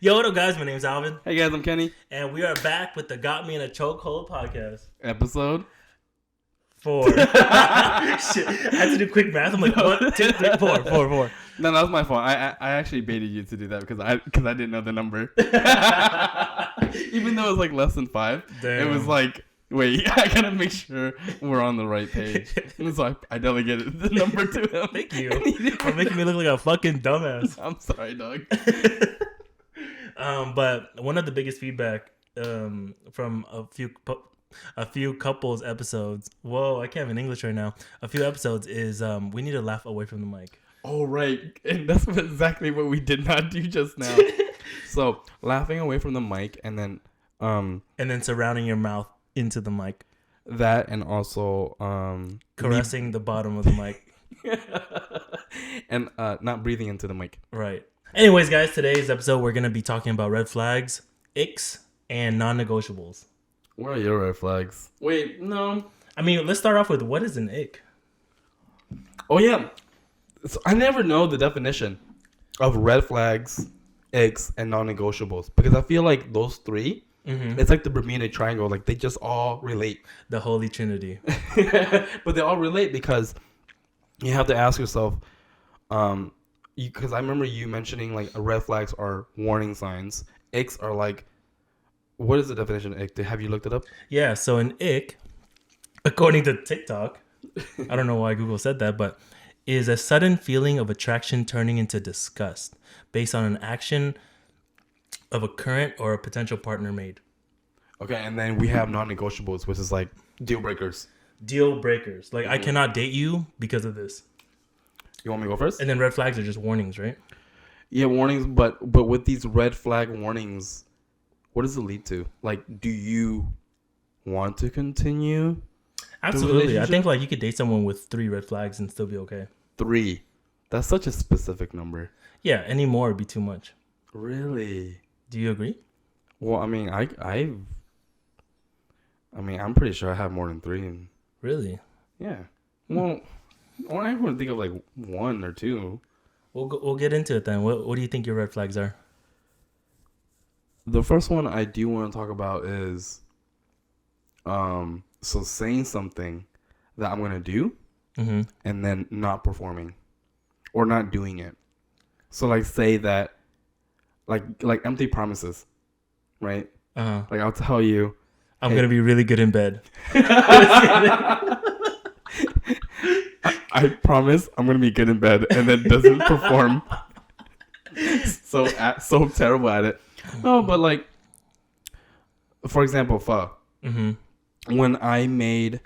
Yo, what up, guys? My name's Alvin. Hey, guys, I'm Kenny. And we are back with the Got Me in a Chokehold podcast. Episode 4. Shit. I had to do quick math. I'm like, 1, 2, 3, 4. No, that was my fault. I actually baited you to do that because I didn't know the number. Even though it was like less than 5, Damn. It was like, wait, I gotta make sure we're on the right page. And so I delegated the number to him. Thank you for making me look like a fucking dumbass. I'm sorry, dog. But one of the biggest feedback from a few couples episodes. Whoa, I can't have English right now. A few episodes is we need to laugh away from the mic. Oh, right. And that's exactly what we did not do just now. So laughing away from the mic and then surrounding your mouth into the mic. That and also caressing the bottom of the mic. And not breathing into the mic. Right. Anyways, guys, today's episode we're gonna be talking about red flags, ICKS, and non-negotiables. What are your red flags? Wait, no. I mean, let's start off with what is an ICK? Oh yeah, so I never know the definition of red flags, ICKS, and non-negotiables because I feel like those three, it's like the Bermuda Triangle. Like they just all relate. The Holy Trinity. But they all relate because you have to ask yourself, because I remember you mentioning like red flags are warning signs. ICKS are like, what is the definition of ICK? Have you looked it up? Yeah, so an ICK, according to TikTok, I don't know why Google said that, but is a sudden feeling of attraction turning into disgust based on an action of a current or a potential partner made. Okay, and then we have non-negotiables, which is like deal breakers. Deal breakers. Like, I cannot date you because of this. You want me to go first? And then red flags are just warnings, right? Yeah, warnings, but with these red flag warnings, what does it lead to? Like, do you want to continue? Absolutely. I think like you could date someone with 3 red flags and still be okay. 3. That's such a specific number. Yeah, any more would be too much. Really? Do you agree? Well, I mean, I'm pretty sure I have more than 3. And really? Yeah. Well, I wouldn't think of like 1 or 2. We'll get into it then. What do you think your red flags are? The first one I do want to talk about is, so saying something that I'm gonna do, and then not performing, or not doing it. So like say that, like empty promises, right? Like I'll tell you, I'm gonna be really good in bed. I promise I'm gonna be good in bed, and then doesn't perform. So terrible at it. No, but like, for example, pho. When I moved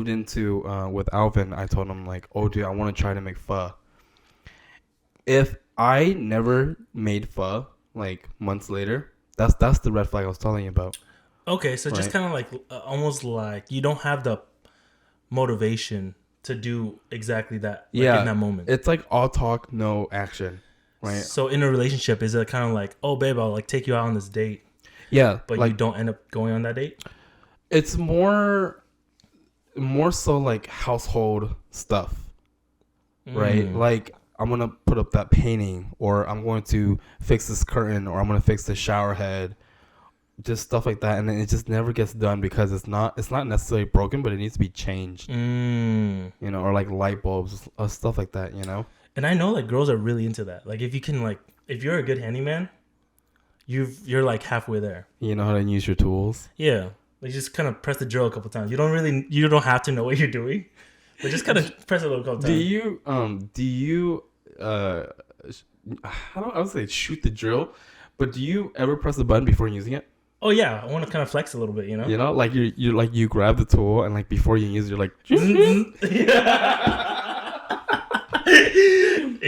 into with Alvin, I told him like, oh dude, I want to try to make pho. If I never made pho, like months later, that's the red flag I was telling you about. Okay, so just kind of like almost like you don't have the motivation to do exactly that in that moment. It's like all talk, no action, right? So in a relationship, is it kind of like, oh babe, I'll like take you out on this date, but like, you don't end up going on that date? It's more so like household stuff, right? Like I'm gonna put up that painting, or I'm going to fix this curtain, or I'm gonna fix the shower head, just stuff like that, and then it just never gets done because it's not necessarily broken, but it needs to be changed. You know, or like light bulbs, stuff like that. You know. And I know like girls are really into that. Like if you can like if you're a good handyman, you're like halfway there. You know how to use your tools. Yeah, like just kind of press the drill a couple times. You don't have to know what you're doing, but just kind of press it a little couple times. Do you I would say shoot the drill, but do you ever press the button before using it? Oh yeah, I want to kind of flex a little bit, you know. You know, like you like you grab the tool and like before you use it, you're like. She's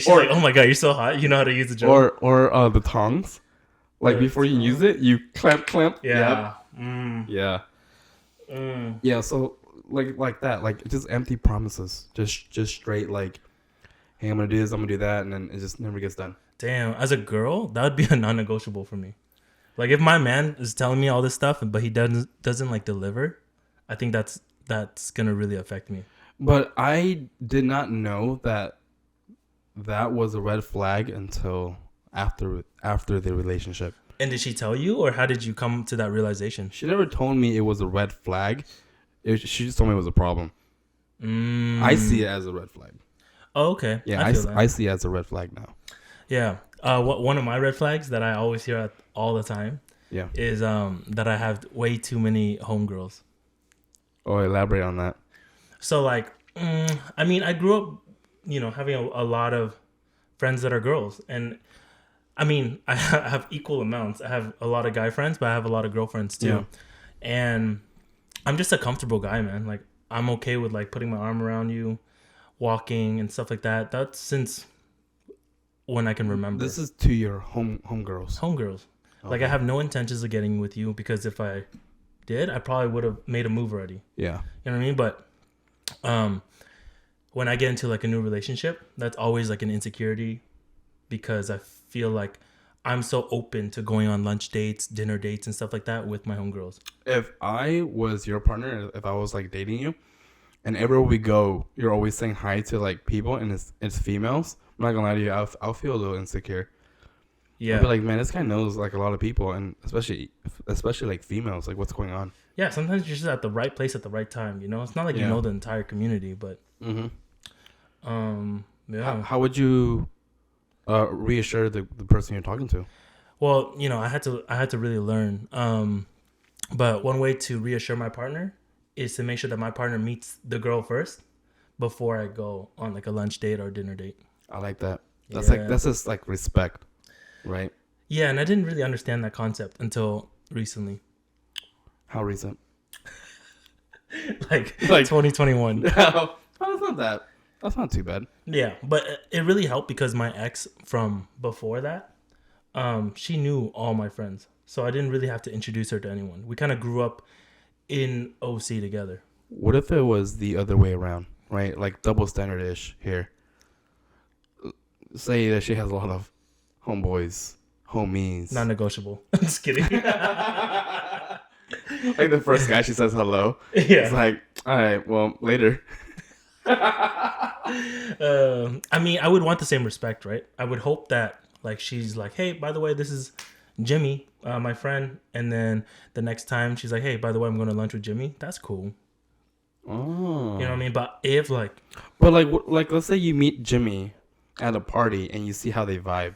like, oh my god, you're so hot. You know how to use the drill. Or the tongs, like before you use it, you clamp. Yeah. Yep. Yeah. So like that, like just empty promises, just straight like, hey, I'm gonna do this, I'm gonna do that, and then it just never gets done. Damn, as a girl, that would be a non-negotiable for me. Like if my man is telling me all this stuff, but he doesn't like deliver, I think that's gonna really affect me. But I did not know that was a red flag until after the relationship. And did she tell you, or how did you come to that realization? She never told me it was a red flag. She just told me it was a problem. I see it as a red flag. Oh, okay. Yeah, I see it as a red flag now. Yeah. One of my red flags that I always hear all the time is that I have way too many homegirls. Oh, elaborate on that. So, like, I mean, I grew up, having a lot of friends that are girls. And, I mean, I have equal amounts. I have a lot of guy friends, but I have a lot of girlfriends, too. Yeah. And I'm just a comfortable guy, man. Like, I'm okay with, like, putting my arm around you, walking and stuff like that. That's since when I can remember. This is to your homegirls. Homegirls. Okay. Like, I have no intentions of getting with you, because if I did, I probably would have made a move already. Yeah. You know what I mean? But when I get into, like, a new relationship, that's always, like, an insecurity, because I feel like I'm so open to going on lunch dates, dinner dates, and stuff like that with my homegirls. If I was your partner, if I was, like, dating you, and everywhere we go, you're always saying hi to, like, people, and it's females, I'm not gonna lie to you, I'll feel a little insecure. Yeah. I'll be like, man, this guy knows, like, a lot of people, and especially like females, like, what's going on? Yeah, sometimes you're just at the right place at the right time, It's not like you know the entire community, but yeah. How would you reassure the person you're talking to? Well, I had to really learn. But one way to reassure my partner is to make sure that my partner meets the girl first before I go on, like, a lunch date or dinner date. I like that. That's just like respect, right? Yeah, and I didn't really understand that concept until recently. How recent? like 2021. Oh, that's not too bad. Yeah, but it really helped because my ex from before that, she knew all my friends. So I didn't really have to introduce her to anyone. We kind of grew up in OC together. What if it was the other way around, right? Like double standard-ish here. Say that she has a lot of homeboys, homies. Non-negotiable. I'm just kidding. Like the first guy she says hello. Yeah. It's like, all right, well, later. I mean, I would want the same respect, right? I would hope that, like, she's like, hey, by the way, this is Jimmy, my friend. And then the next time she's like, hey, by the way, I'm going to lunch with Jimmy. That's cool. Oh. You know what I mean? But if, like... But, like, let's say you meet Jimmy at a party and you see how they vibe.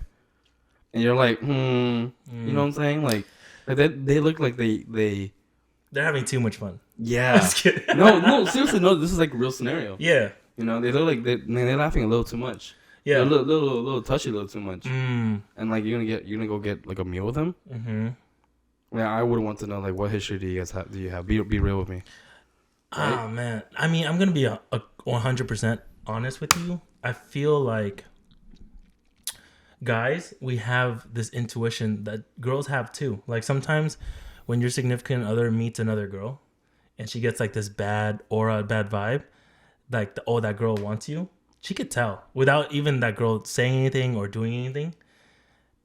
And you're like, you know what I'm saying? Like they look like they're having too much fun. Yeah. Just kidding. No, seriously, no. This is like a real scenario. Yeah. They look like they're laughing a little too much. Yeah. They're a little touchy, a little too much. And like you're gonna go get like a meal with them. Mm-hmm. Yeah, I would want to know, like, what history do you guys have? Do you have? Be real with me. Right? Oh man, I mean, I'm gonna be a 100% honest with you. I feel like guys, we have this intuition that girls have too. Like sometimes when your significant other meets another girl and she gets like this bad aura, bad vibe, like that girl wants you, she could tell without even that girl saying anything or doing anything.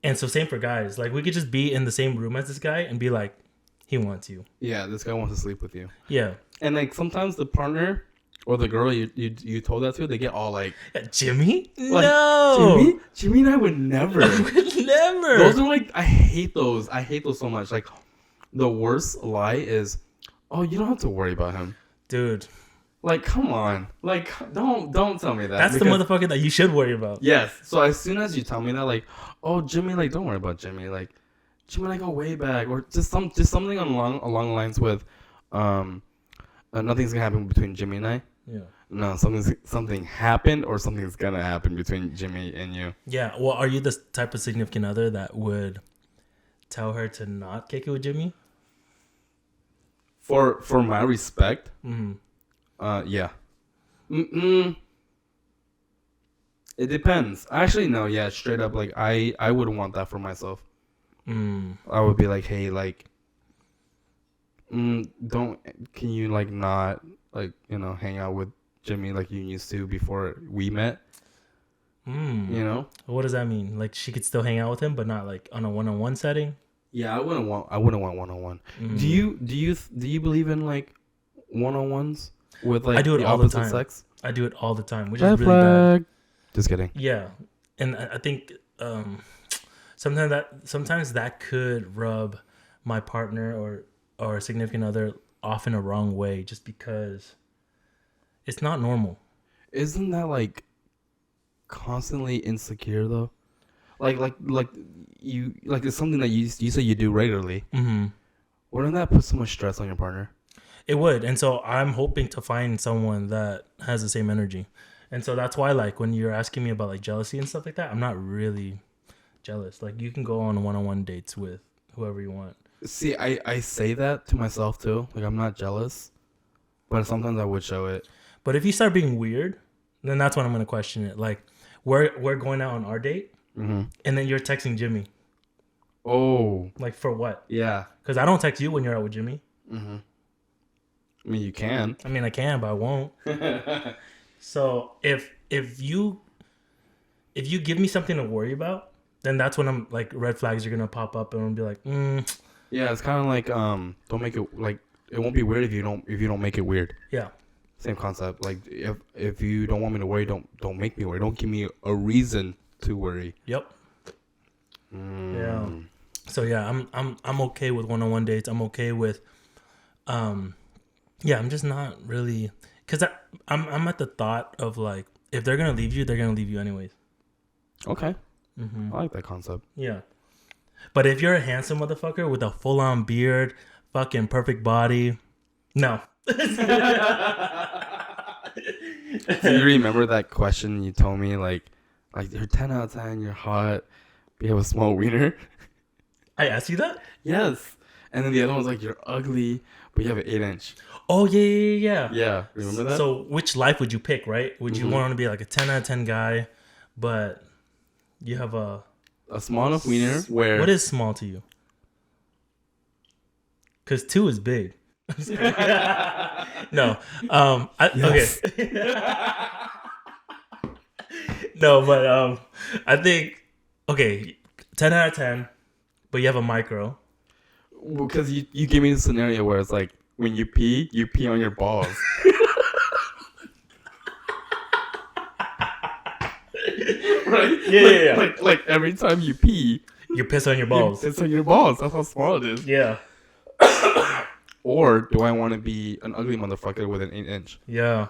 And so same for guys. Like we could just be in the same room as this guy and be like, he wants you. Yeah, this guy wants to sleep with you. Yeah. And like sometimes the partner or the girl you told that to, they get all like, Jimmy? Like, No. Jimmy and I would never. I would never. Those are like, I hate those. I hate those so much. Like, the worst lie is, oh, you don't have to worry about him. Dude. Like, come on. Like, don't tell me that. That's the motherfucker that you should worry about. Yes. So as soon as you tell me that, like, oh, Jimmy, like, don't worry about Jimmy. Like, Jimmy and I go way back. Or just something along the lines with, nothing's gonna happen between Jimmy and I. Yeah. No, something happened or something's gonna happen between Jimmy and you. Yeah. Well, are you the type of significant other that would tell her to not kick it with Jimmy? For my respect, yeah. It depends. Actually, no. Yeah, straight up. Like I wouldn't want that for myself. I would be like, hey, like, can you like not like hang out with Jimmy like you used to before we met? You know. What does that mean? Like she could still hang out with him, but not like on a one-on-one setting. Yeah, I wouldn't want one-on-one. Do you believe in like one-on-ones with like I do it the all the opposite time. sex? I do it all the time, which Red is really bad. flag. Just kidding. Yeah, and I think sometimes that could rub my partner or significant other off in a wrong way, just because it's not normal. Isn't that like constantly insecure though? Like you like it's something that you say you do regularly. Mm-hmm. Wouldn't that put so much stress on your partner? It would, and so I'm hoping to find someone that has the same energy, and so that's why, like, when you're asking me about like jealousy and stuff like that, I'm not really jealous. Like, you can go on one-on-one dates with whoever you want. See, I say that to myself too. Like I'm not jealous, but sometimes I would show it. But if you start being weird, then that's when I'm gonna question it. Like, we're going out on our date, Mm-hmm. and then you're texting Jimmy. Oh, Like, for what? yeah. Because I don't text you when you're out with Jimmy. Mm-hmm. I mean, you can. I mean, I can, but I won't. So if you give me something to worry about, then that's when I'm like, red flags are gonna pop up, and I'm gonna be like, Yeah, it's kind of like don't make it like it won't be weird if you don't make it weird. yeah, Same concept. Like if you don't want me to worry, don't make me worry. Don't give me a reason to worry. yep, yeah. So yeah, I'm okay with one-on-one dates. I'm okay with, yeah. I'm just not really, because I'm at the thought of like, if they're gonna leave you, they're gonna leave you anyways. Okay, Mm-hmm. I like that concept. Yeah. But if you're a handsome motherfucker with a full-on beard, fucking perfect body, no. Do you remember that question you told me? Like you're 10 out of 10, you're hot, but you have a small wiener. I asked you that? Yes. And then the other one was like, you're ugly, but you have an 8-inch. Oh, yeah. Yeah, remember that? So which life would you pick, right? Would you want to be like a 10 out of 10 guy, but you have a small enough wiener where... What is small to you? Because 2 is big. No. Yes. Okay. No, but I think, okay, 10 out of 10, but you have a micro. Because you gave me the scenario where it's like, when you pee on your balls. Right? Yeah. Like every time you pee, You piss on your balls. it's on your balls. That's how small it is. Yeah. Or do I want to be an ugly motherfucker with an 8-inch? Yeah.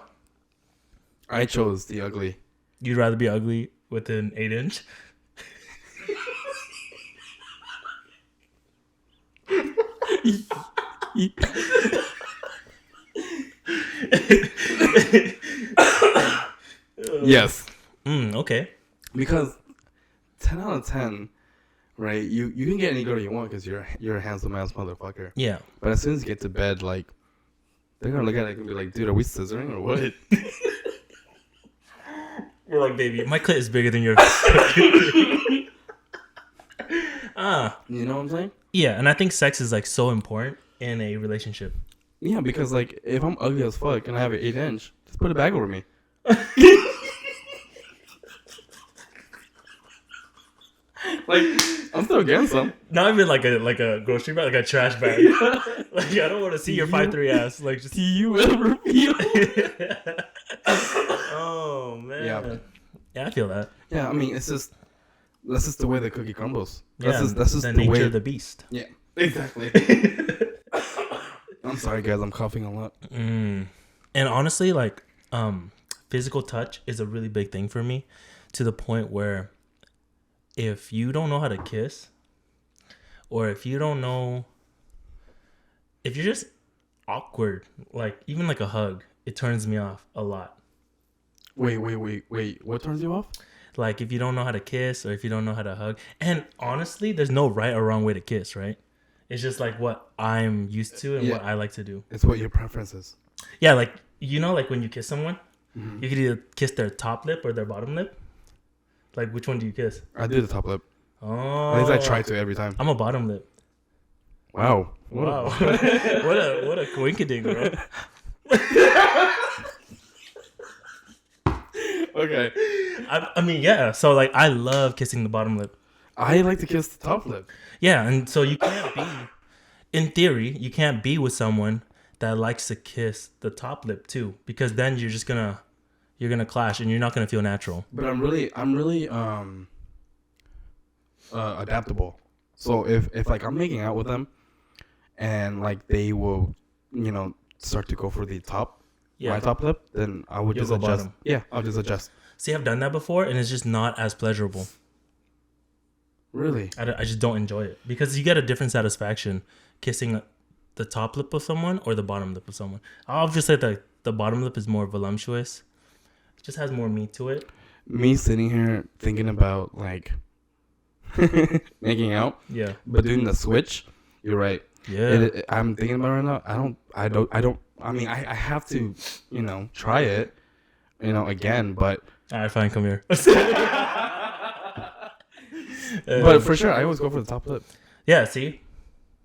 I chose the ugly. You'd rather be ugly with an 8-inch? Yes. Okay. Because 10 out of 10, right? You can get any girl you want because you're a handsome ass motherfucker. Yeah. But as soon as you get to bed, like, they're gonna look at it and be like, dude, are we scissoring or what? You're like, baby, my clit is bigger than your. You know what I'm saying? Yeah, and I think sex is like so important in a relationship. Yeah, because like if I'm ugly as fuck and I have an 8-inch, just put a bag over me. Like I'm still getting some. Not even like a grocery bag, like a trash bag. Like, I don't want to see your 5'3" ass. Like, just. Do you ever feel? Oh man. Yeah. Yeah, I feel that. Yeah, I mean that's just the way the cookie crumbles. Yeah, That's just the the nature way. of the beast. Yeah, exactly. I'm sorry, guys. I'm coughing a lot. And honestly, like, physical touch is a really big thing for me, to the point where if you don't know how to kiss, or if you're just awkward, like even like a hug, it turns me off a lot. Wait. What turns you off? Like, if you don't know how to kiss, or if you don't know how to hug. And honestly, there's no right or wrong way to kiss, right? It's just like what I'm used to and what I like to do. It's what your preference is. Yeah, like, like when you kiss someone, you could either kiss their top lip or their bottom lip. Like, which one do you kiss? I do the top lip. Oh, At least I try to every time. I'm a bottom lip. Wow. Wow. what a coinkydink, bro. Okay. I mean, yeah. So, like, I love kissing the bottom lip. I like to kiss the top lip. Yeah, and so you can't be, in theory, you can't be with someone that likes to kiss the top lip too, because then you're just gonna you're gonna clash and you're not gonna feel natural. But I'm really adaptable. So if like I'm making out with them, and like they will, start to go for the top, my top lip, then I would You'll just go adjust. bottom. Yeah, I'll just adjust. See, I've done that before, and it's just not as pleasurable. Really? I just don't enjoy it because you get a different satisfaction kissing the top lip of someone or the bottom lip of someone. I'll just say that the bottom lip is more voluptuous. It just has more meat to it. Me sitting here thinking about like making out, Yeah. but doing the switch. You're right. Yeah. I'm thinking about it right now. I mean, I have to, try it, again, but. All right, fine, come here. But for sure, I always go for the top lip. Yeah, see?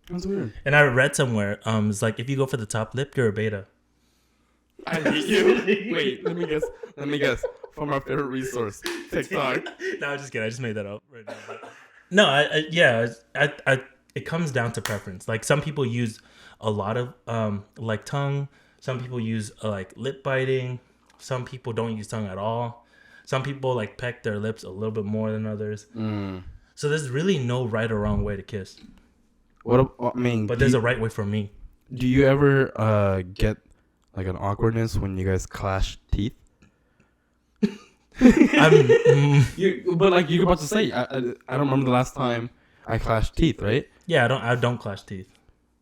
That's weird. And I read somewhere, it's like if you go for the top lip, you're a beta. I hate you. Wait, let me guess. From our favorite resource, TikTok. No, I'm just kidding. I just made that up right now. But... No, it comes down to preference. Like some people use a lot of like tongue. Some people use like lip biting. Some people don't use tongue at all. Some people like peck their lips a little bit more than others. So there's really no right or wrong way to kiss. But there's a right way for me. Do you ever get like an awkwardness when you guys clash teeth? But like you were about to say, I don't remember the last time I clashed teeth, right? Yeah, I don't clash teeth.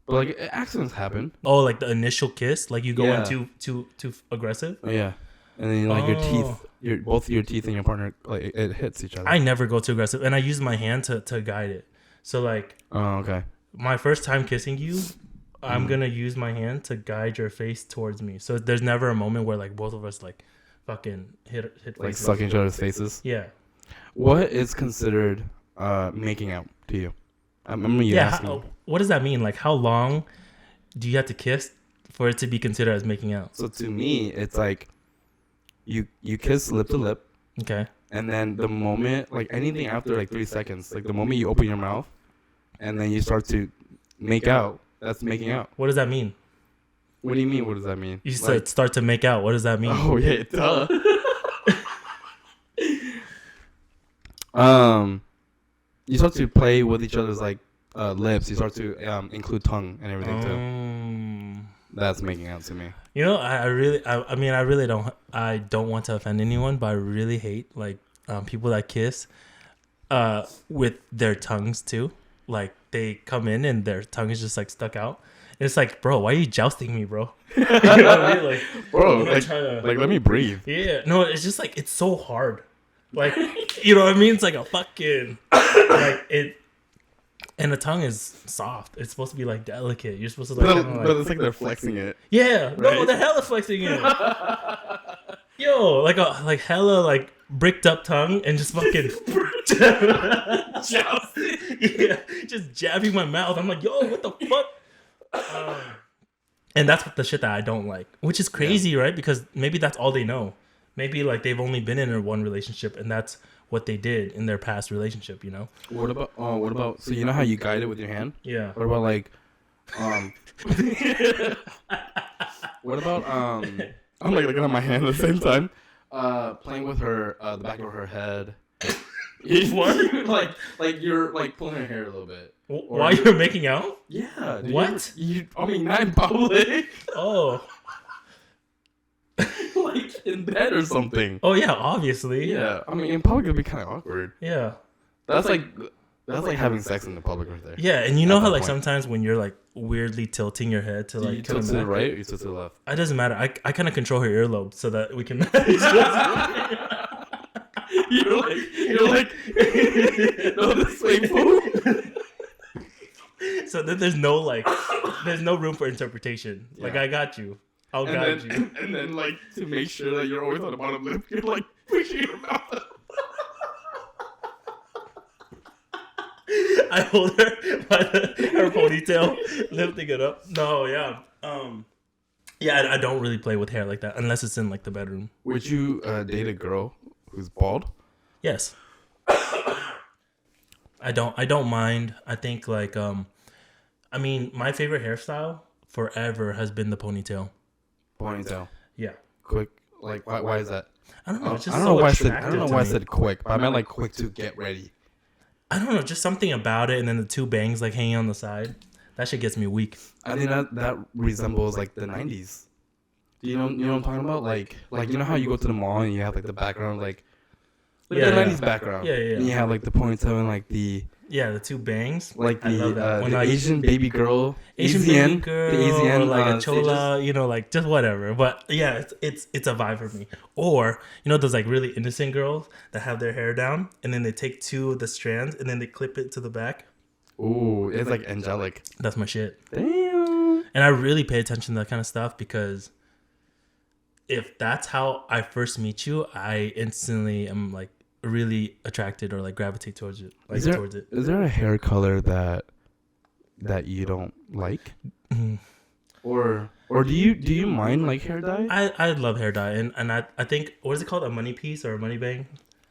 But like accidents happen. Oh, like the initial kiss, like you go in too aggressive. Oh, yeah, and then like your teeth, both your teeth and your partner, like it hits each other. I never go too aggressive, and I use my hand to guide it. So like, oh okay. My first time kissing you, I'm gonna use my hand to guide your face towards me. So there's never a moment where like both of us like fucking hit like sucking each other's faces. Yeah. What is considered making out to you? I'm asking. What does that mean? Like, how long do you have to kiss for it to be considered as making out? So to me, it's like you kiss lip to lip. Okay. And then the moment, like anything after like 3 seconds, like the moment you open your mouth, and then you start to make out, that's making out. What does that mean? What do you mean? What does that mean? You said start to make out. What does that mean? Oh yeah, duh. You start to play with each other's like lips. You start to include tongue and everything too. That's making out to me. You know, I really don't want to offend anyone, but I really hate like people that kiss with their tongues too. Like they come in and their tongue is just like stuck out. And it's like, bro, why are you jousting me, bro? You know what I mean? Like, bro, like let me breathe. Yeah, no, it's just like it's so hard. Like, you know what I mean? It's like a fucking like it. And the tongue is soft. It's supposed to be like delicate. You're supposed to like. But it's like they're flexing it. Yeah, right? No, they're hella flexing it. Yo, like hella like bricked up tongue and just fucking. Yeah, just jabbing my mouth. I'm like, yo, what the fuck? And that's what the shit that I don't like, which is crazy, right? Because maybe that's all they know. Maybe like they've only been in one relationship, and that's what they did in their past relationship, you know? What about so you know how you guide it with your hand? Yeah. What about like what about I'm like looking at my hand at the same time. Playing with her the back of her head. What? like you're like pulling her hair a little bit. While you're making out? Yeah. What? Not in public. Oh. Like in bed or something. Oh yeah, obviously. Yeah. I mean in public it'd be kind of awkward. Yeah. That's like having sex in the public right there. Yeah, and you know how like sometimes when you're like weirdly tilting your head to like you tilt to the right or you tilt to the left? It doesn't matter. I kind of control her earlobe so that we can You're like no, this way, fool. So then there's no room for interpretation. Yeah. Like I got you. I'll guide you. And then like to make sure that you're always on the bottom lip, you're like pushing your mouth up. I hold her by her ponytail, lifting it up. No, yeah. I don't really play with hair like that unless it's in like the bedroom. Would you date a girl who's bald? Yes. I don't mind. I think like I mean, my favorite hairstyle forever has been the ponytail. Ponytail. Yeah. Quick. Like why is that? I don't know. It's just I don't so know why I attractive to me. said quick, but I meant like quick to get ready. I don't know. Just something about it, and then the two bangs like hanging on the side. That shit gets me weak. I think that resembles like the 90s. Do you know what I'm talking about? Like you know how you go to the mall and you have like the background like the 90s background. Yeah, yeah. And you have like the ponytail and like the two bangs. like I love that. the When, like, Asian baby girl, Asian Asian, baby girl, the Asian or like a stages. chola, like just whatever. But yeah, it's a vibe for me. Or those like really innocent girls that have their hair down and then they take two of the strands and then they clip it to the back. Ooh, it's like angelic. That's my shit. Damn. And I really pay attention to that kind of stuff because if that's how I first meet you, I instantly am like really attracted or like gravitate towards it. Is there a hair color that you don't like? Mhm. Or do you mind like hair dye? I love hair dye and I think, what is it called, a money piece or a money bang?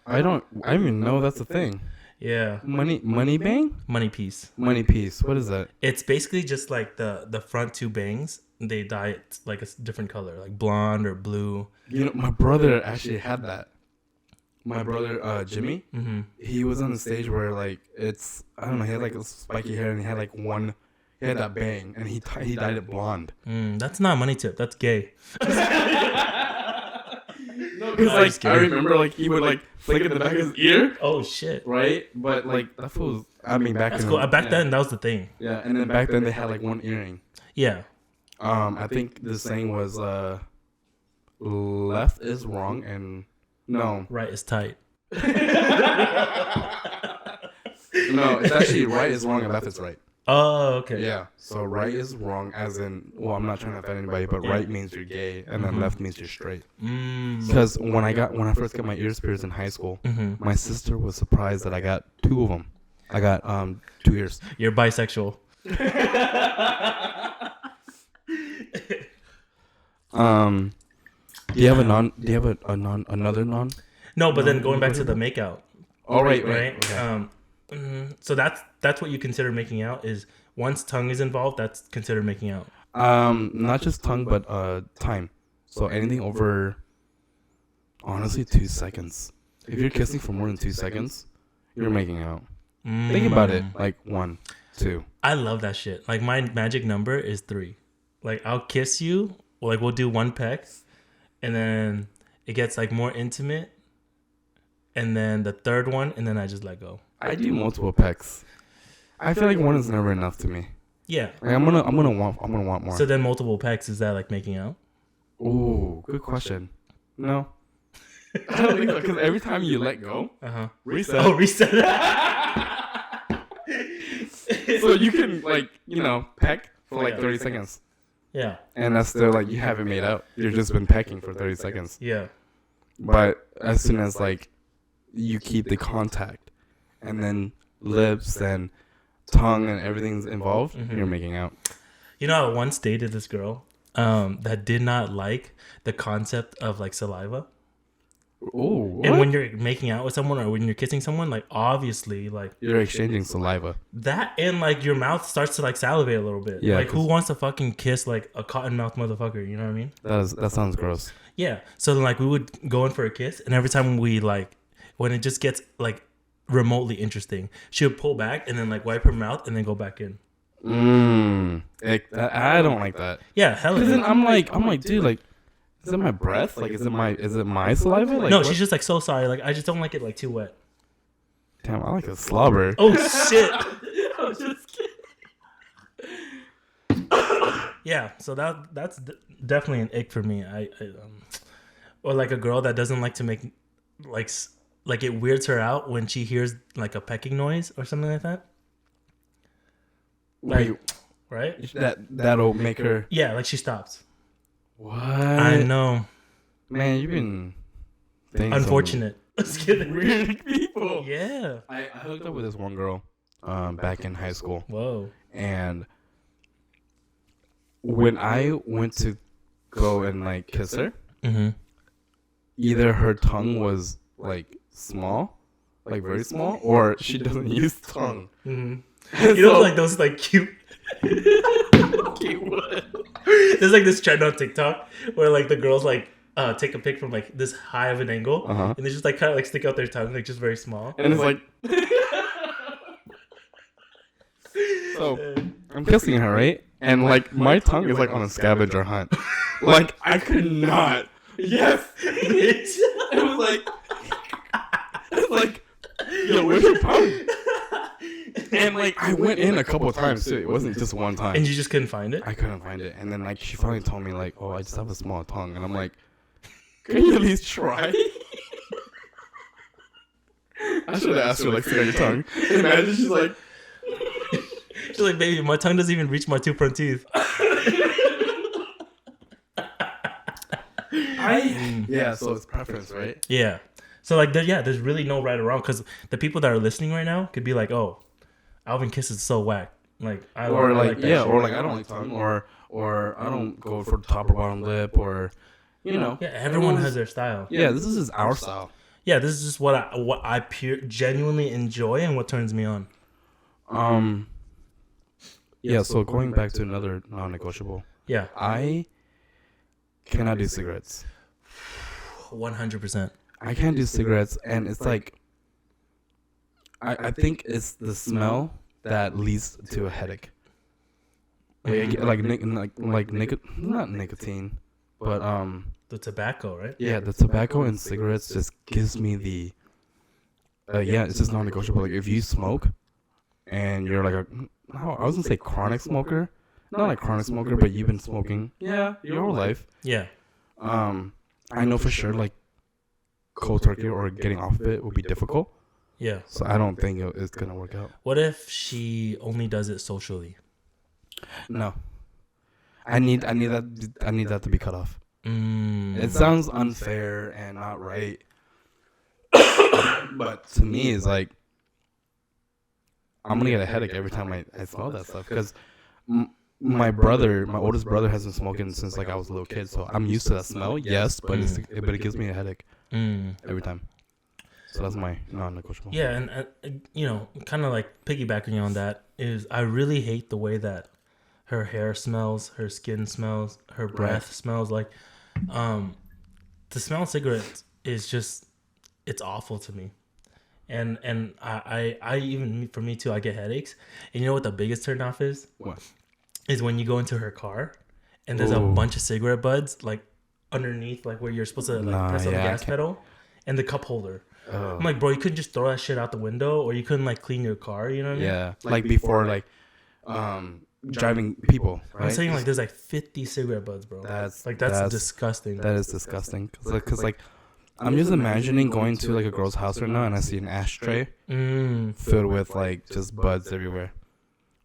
I don't even know that's a thing. Yeah, Money bang? money piece. Money piece. What is that? It's basically just like the front two bangs. They dye it like a different color, like blonde or blue. You know, my brother actually had that. My brother, Jimmy, he was on the stage where like it's, I don't know, he had like a spiky hair and he had like he had that bang and he dyed it blonde. That's not money tip. That's gay. No, because like I remember like he would like flick it in the back of his ear. Oh shit. Right, but like that fool's. I mean, That's cool. Back then, that was the thing. Yeah, and then back then they had like one earring. Yeah. I think the saying was left is wrong and no. Right is tight. No, it's actually right is wrong and left is right. Oh, okay. Yeah. So right is wrong as in, well, I'm not trying to offend anybody, but right means you're gay and then left means you're straight. Because when I first got my ears pierced in high school, my sister was surprised that I got two of them. I got 2 ears. You're bisexual. Do you have a non? Do you have another non? No, but then going back to the makeout. Oh right. Okay. So that's what you consider making out, is once tongue is involved, that's considered making out. Not just tongue, but time. So anything over, honestly, 2 seconds. If you're kissing for more than 2 seconds, you're making out. Think about it, like 1, 2. I love that shit. Like my magic number is 3. Like I'll kiss you, like we'll do 1 peck, and then it gets like more intimate, and then the third one, and then I just let go. I do multiple pecks. I feel like 1 is never enough to me. Yeah. Like I'm gonna want more. So then multiple pecks, is that like making out? Ooh, good question. No. I don't think so, because every time you let go, reset. Oh, reset. So you can like, peck for like 30 seconds. Yeah. And that's still like you haven't made out. You've just been pecking for 30 seconds. Yeah. But as soon as like you keep the contact and then lips and tongue and everything's involved, you're making out. You know, I once dated this girl that did not like the concept of like saliva. Oh, and when you're making out with someone or when you're kissing someone, like obviously like you're exchanging saliva. That and like your mouth starts to like salivate a little bit. Yeah, like who wants to fucking kiss like a cotton mouth motherfucker? You know what I mean? That sounds gross. Yeah. So then like we would go in for a kiss, and every time we like, when it just gets like remotely interesting, she would pull back and then like wipe her mouth and then go back in. I don't like that. Yeah, hell. Because then I'm like, dude, like, is it my breath? Like, is it my saliva? Like, no, what? she's just like, so sorry. Like, I just don't like it like too wet. Damn, I like a slobber. Oh shit! I'm just kidding. Yeah, so that's definitely an ick for me. Or like a girl that doesn't like to make like it weirds her out when she hears like a pecking noise or something like that. Like, right? That'll make her. Yeah, like she stops. What? I know. Man, you've been unfortunate. Let's get weird people. Yeah. I hooked up with this one girl back in high school. Whoa. And when I went to go and like kiss her, either her tongue was like small, like very small, or she doesn't use tongue. You know, like those like cute. Cute what? There's like this trend on TikTok where like the girls like take a pic from like this high of an angle, Uh-huh. and they just like kind of like stick out their tongue, like just very small. And it's like, so I'm kissing her, right? And like my tongue is like on a scavenger hunt. Like I could not. Yes. It was like, it's like, yo, where's your tongue? And like I went in a couple of times too. It wasn't just one time. And you just couldn't find it? I couldn't find it. And then like she finally told me like, oh, I just have a small tongue. And I'm like, can you at least try? I should have asked her like, see on your tongue. Imagine she's like, baby, my tongue doesn't even reach my 2 front teeth. yeah. So it's preference, right? Yeah. So like, there's really no right or wrong, because the people that are listening right now could be like, oh, Alvin Kiss is so whack. Like, I Or like like that yeah, shit. or like I don't like tongue, or I don't go for the top or bottom lip, or you know. Yeah, everyone has their style. Yeah, this is just our style. Yeah, this is just what I genuinely enjoy and what turns me on. Yeah. So going back to another non-negotiable, Yeah, I cannot do cigarettes. 100%. I can't do cigarettes, and it's like I think it's the smell that leads to a headache. Not nicotine, but The tobacco, right? yeah, the tobacco and cigarettes just gives me the it's just non-negotiable. Like if you smoke and you're like I was gonna say chronic smoker, not like chronic smoker, but you've been smoking your whole life. Yeah. I know for sure like cold turkey or getting off of it will be difficult. Yeah. So I don't think it's gonna work out. What if she only does it socially? No, I need that to be cut off. It sounds unfair and not right, but to me, it's like I'm gonna get a headache every time I smell that stuff because my oldest brother, has been smoking since like I was a little kid, so I'm used to that smell. Yes, but it gives me a headache every time. So that's my non-negotiable. Yeah, and you know, kind of like piggybacking on that is I really hate the way that her hair smells, her skin smells, her breath smells. Like, the smell of cigarettes is just, it's awful to me. And I even, for me too, I get headaches. And you know what the biggest turnoff is? What? Is when you go into her car and there's a bunch of cigarette butts like underneath, like where you're supposed to like press on the gas pedal, and the cup holder. I'm like, bro, you couldn't just throw that shit out the window, or you couldn't like clean your car, you know what I mean? Yeah, like before like driving people, right? I'm saying like there's like 50 cigarette butts, bro. That's disgusting. That is disgusting. Cause like I'm just imagining going to like a girl's house right now and I see an ashtray filled with like just buds everywhere.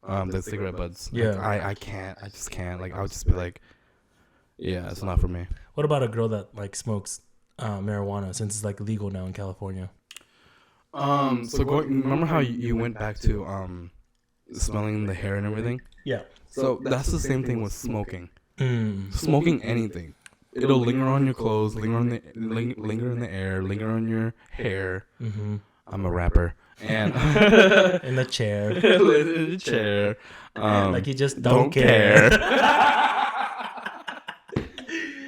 The cigarette buds. Yeah. Like, I just can't. Like I would just be like, yeah, it's not for me. What about a girl that like smokes marijuana, since it's like legal now in California? So remember how you went back to smelling the hair and everything? Yeah. So that's the same thing with smoking. Smoking anything, it'll linger on your clothes, linger in the air, linger on your hair. I'm a rapper. And in the chair. In the chair. Like you just don't care.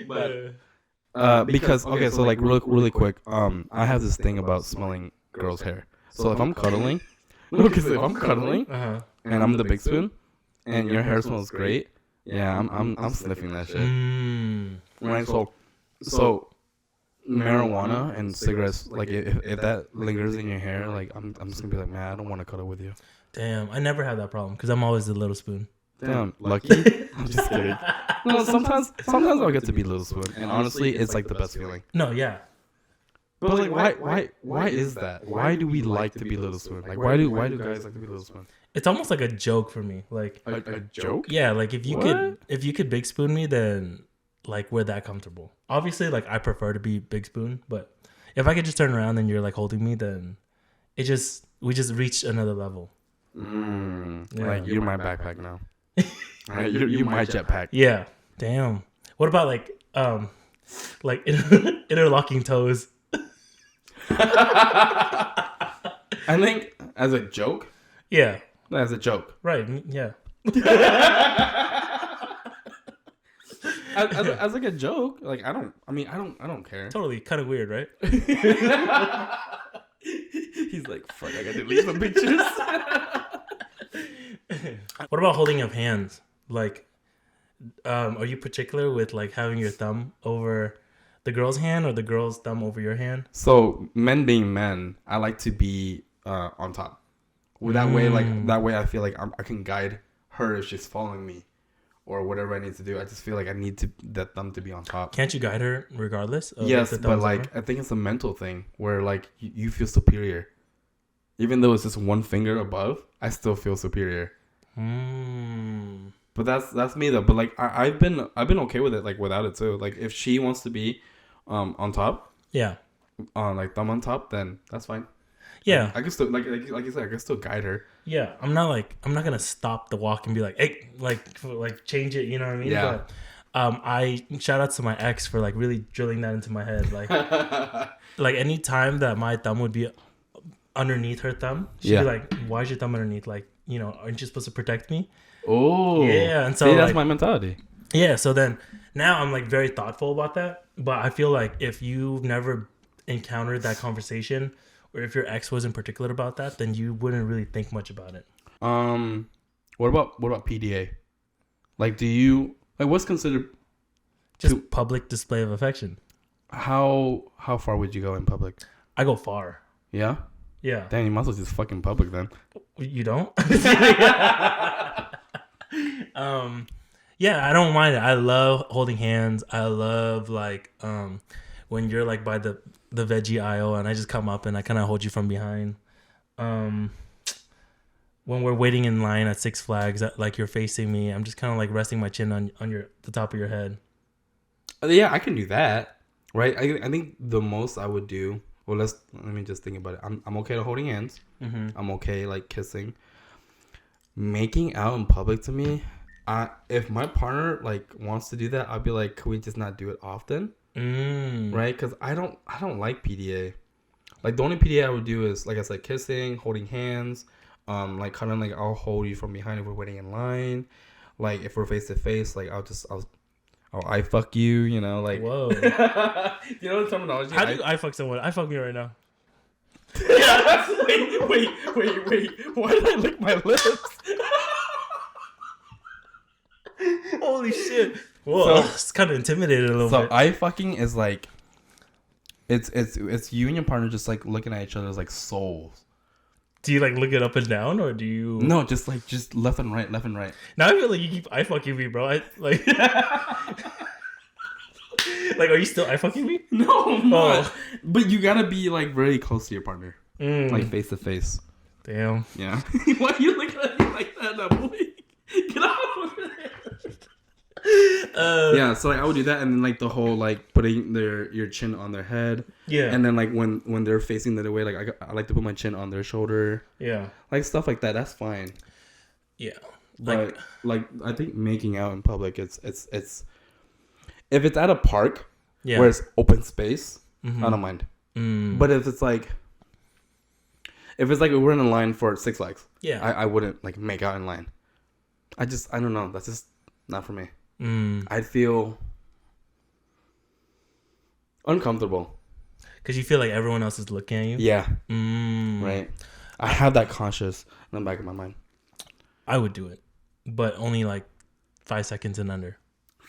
But because okay, so like really quick, I have this thing about smelling girls' hair. So if I'm cuddling, and I'm the big spoon, and your hair smells great, yeah, I'm sniffing that shit. Right. So marijuana and cigarettes, like if that lingers in your hair, like I'm just gonna be like, man, I don't want to cuddle with you. Damn, I never have that problem because I'm always the little spoon. Damn, lucky. I'm just kidding. No, sometimes I'll get to be little spoon, and honestly, it's like the best feeling. No, yeah. But like, why is that? Why do we like to be little spoon? Like, why do guys like to be little spoon? It's almost like a joke for me. Like a joke? Yeah, like if you could big spoon me, then like we're that comfortable. Obviously, like I prefer to be big spoon, but if I could just turn around and you're like holding me, then we just reached another level. Yeah. Like you're my backpack now. Right? You're my jetpack. Yeah. Damn. What about like interlocking toes? I think as a joke. Yeah. As a joke. Right. Yeah. as like a joke. Like I don't care. Totally, kind of weird, right? He's like, fuck, I gotta delete some pictures. What about holding up hands? Like, are you particular with like having your thumb over the girl's hand or the girl's thumb over your hand? So men being men, I like to be on top. Well, that way, I feel like I can guide her if she's following me, or whatever I need to do. I just feel like I need that thumb to be on top. Can't you guide her regardless? Yes, but like I think it's a mental thing where like you feel superior, even though it's just one finger above. I still feel superior. But that's me though. But like I've been okay with it, like without it too. Like if she wants to be on top, yeah, like thumb on top, then that's fine. Yeah, I can still like you said, I can still guide her. Yeah, I'm not gonna stop the walk and be like, hey, like change it. You know what I mean? Yeah. But I shout out to my ex for like really drilling that into my head. Like, like any time that my thumb would be underneath her thumb, she'd be like, why is your thumb underneath? Like, you know, aren't you supposed to protect me? Oh, yeah. And so see, that's my mentality. Yeah. So then now I'm like very thoughtful about that. But I feel like if you've never encountered that conversation, or if your ex wasn't particular about that, then you wouldn't really think much about it. What about PDA? Like, do you like what's considered just public display of affection? How far would you go in public? I go far. Yeah. Yeah. Damn, you might as well just fucking public then. You don't? Yeah, I don't mind it. I love holding hands. I love like when you're like by the veggie aisle and I just come up and I kind of hold you from behind. When we're waiting in line at Six Flags, like you're facing me, I'm just kind of like resting my chin on the top of your head. Yeah, I can do that. Right? I think the most I would do. Well, let me just think about it. I'm okay to holding hands. Mm-hmm. I'm okay like kissing. Making out in public to me, if my partner like wants to do that, I'll be like, can we just not do it often? Right? Because I don't like PDA. Like the only PDA I would do is like I said, kissing, holding hands, like kind of like I'll hold you from behind if we're waiting in line. Like if we're face to face, like I'll I fuck you, you know, like. Whoa. You know the terminology? How do you I fuck someone? I fuck me right now. Yeah. Wait. Why did I lick my lips? Holy shit. Whoa. So, it's kind of intimidated a little bit. So I fucking is like, it's you and your partner just like looking at each other as like souls. Do you like look it up and down or do you? No, just left and right. Now I feel like you keep eye fucking me, bro. Like, like, are you still eye fucking me? No, I'm not. But you gotta be like very close to your partner, like face to face. Damn. Yeah. Why are you looking at me like that, now, boy? Get out over there. Yeah, so like I would do that, and then like the whole like putting your chin on their head. Yeah. And then like when they're facing the other way, like I like to put my chin on their shoulder. Yeah. Like stuff like that. That's fine. Yeah. But like I think making out in public, it's if it's at a park where it's open space, I don't mind. But if it's like we're in a line for Six Flags, I wouldn't like make out in line. I don't know. That's just not for me. I'd feel uncomfortable. Because you feel like everyone else is looking at you? Yeah. Right. I have that conscious in the back of my mind. I would do it. But only like 5 seconds and under.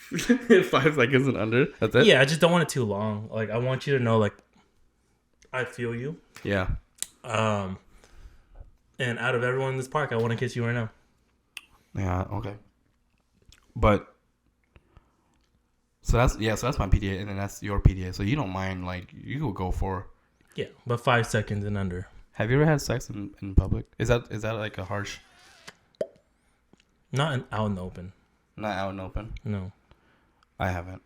5 seconds and under? That's it? Yeah, I just don't want it too long. Like, I want you to know, like, I feel you. Yeah. And out of everyone in this park, I want to kiss you right now. Yeah, okay. But so that's my PDA, and then that's your PDA. So you don't mind, like, you could go for. Yeah, but 5 seconds and under. Have you ever had sex in public? Is that like a harsh? Not out in the open. Not out in the open? No. I haven't.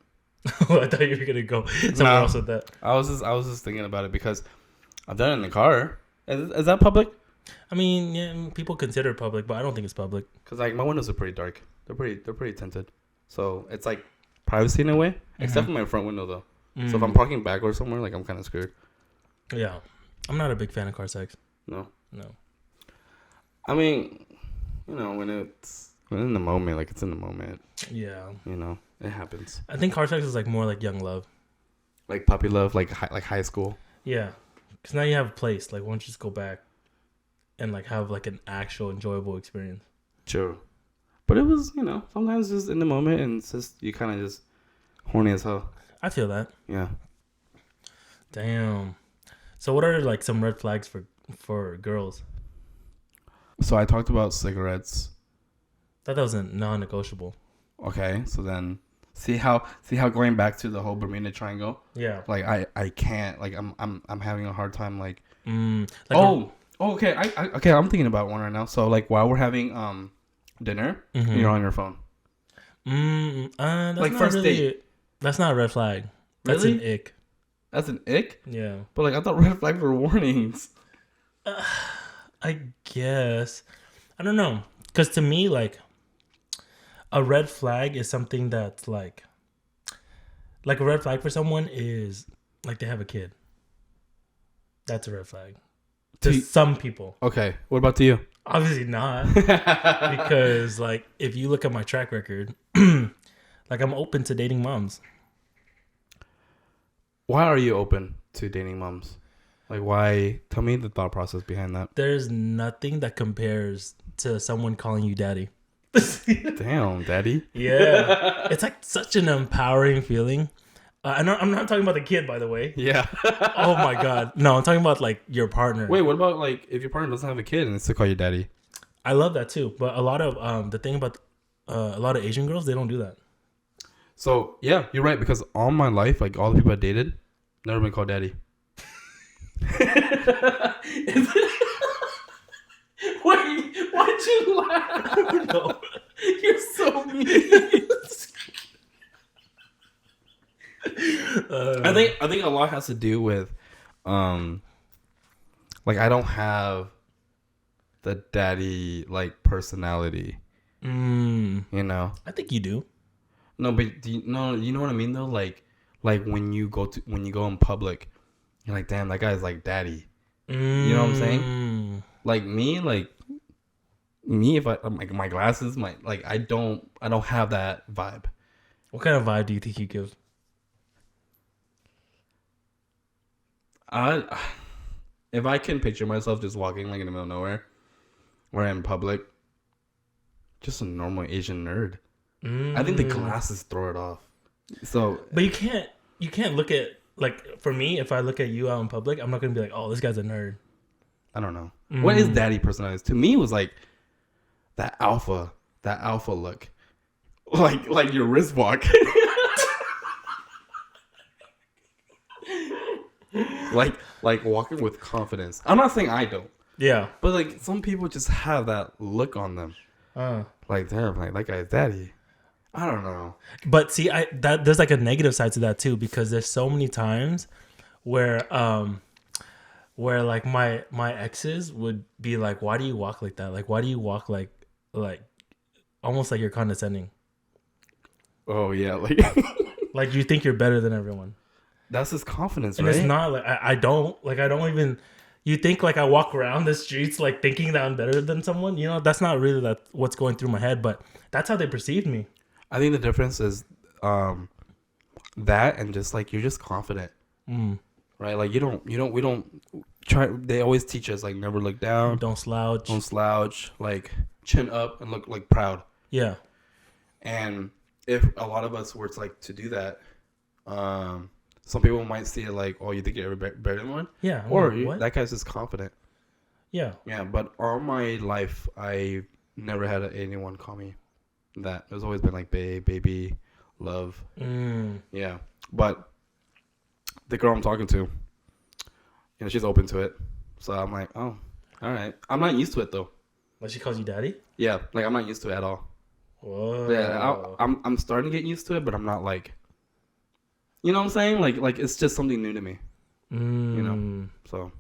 I thought you were gonna go somewhere else with that. I was just thinking about it because I've done it in the car. Is that public? I mean, yeah, people consider it public, but I don't think it's public. Cause like my windows are pretty dark. They're pretty tinted, so it's like privacy in a way. Except for my front window though. So if I'm parking backwards somewhere, like I'm kind of screwed. Yeah, I'm not a big fan of car sex. No. I mean, you know, when In the moment, like it's in the moment. Yeah. You know, it happens. I think car sex is like more like young love. Like puppy love, like high school. Yeah. Because now you have a place. Like, why don't you just go back and like have like an actual enjoyable experience? True. But it was, you know, sometimes just in the moment and it's just, you kind of just horny as hell. I feel that. Yeah. Damn. So what are like some red flags for girls? So I talked about cigarettes. That wasn't non-negotiable. Okay, so then see how going back to the whole Bermuda Triangle. Yeah. Like I can't, like I'm having a hard time like. Okay. Okay. I'm thinking about one right now. So like while we're having dinner, you're on your phone. That's like not first really, date. That's not a red flag. That's Really? an ick. That's an ick. Yeah. But like I thought red flags were warnings. I guess. I don't know. Because to me, like, a red flag is something that's like a red flag for someone is like they have a kid. That's a red flag. To some people. Okay. What about to you? Obviously not. Because, like, if you look at my track record, like, I'm open to dating moms. Why are you open to dating moms? Like, why? Tell me the thought process behind that. There's nothing that compares to someone calling you daddy. Damn, daddy. Yeah. It's like such an empowering feeling. I'm not talking about the kid, by the way. Yeah. Oh my God. No, I'm talking about like your partner. Wait, what about like if your partner doesn't have a kid and it's to call you daddy? I love that too. But a lot of the thing about a lot of Asian girls, they don't do that. So yeah, you're right, because all my life, like all the people I dated, never been called daddy. Wait, why'd you laugh? No. You're so mean. I think a lot has to do with, like I don't have the daddy like personality. You know. I think you do. No, but you know what I mean though. Like when you go in public, you're like, damn, that guy's like daddy. You know what I'm saying? Like me, if I like my glasses, I don't have that vibe. What kind of vibe do you think you give? If I can picture myself just walking like in the middle of nowhere, where I'm in public, just a normal Asian nerd. I think the glasses throw it off. So, but you can't look at, like, for me, if I look at you out in public, I'm not gonna be like, oh, this guy's a nerd. I don't know. What is daddy personality? To me, it was like that alpha look, like your wrist walk. like walking with confidence. I'm not saying I don't. Yeah. But like some people just have that look on them. Like damn, like that guy's daddy. I don't know. But see, there's like a negative side to that too, because there's so many times where like my exes would be like, why do you walk like that? Like, why do you walk like almost like you're condescending? Oh yeah, like like you think you're better than everyone. That's his confidence, and right? It's not like I don't even. You think like I walk around the streets like thinking that I'm better than someone? You know, that's not really what's going through my head, but that's how they perceive me. I think the difference is that and just like you're just confident, right? Like we don't try. They always teach us like never look down, don't slouch, like chin up and look like proud. Yeah. And if a lot of us were to like to do that, some people might see it like, oh, you think you're better than one? Yeah. Or that guy's just confident. Yeah. Yeah, but all my life, I never had anyone call me that. There's always been like babe, baby, love. Yeah. But the girl I'm talking to, she's open to it. So I'm like, oh, all right. I'm not used to it though. Like she calls you daddy? Yeah. Like I'm not used to it at all. Whoa. But yeah, I'm starting to get used to it, but I'm not like, you know what I'm saying? Like it's just something new to me. You know? So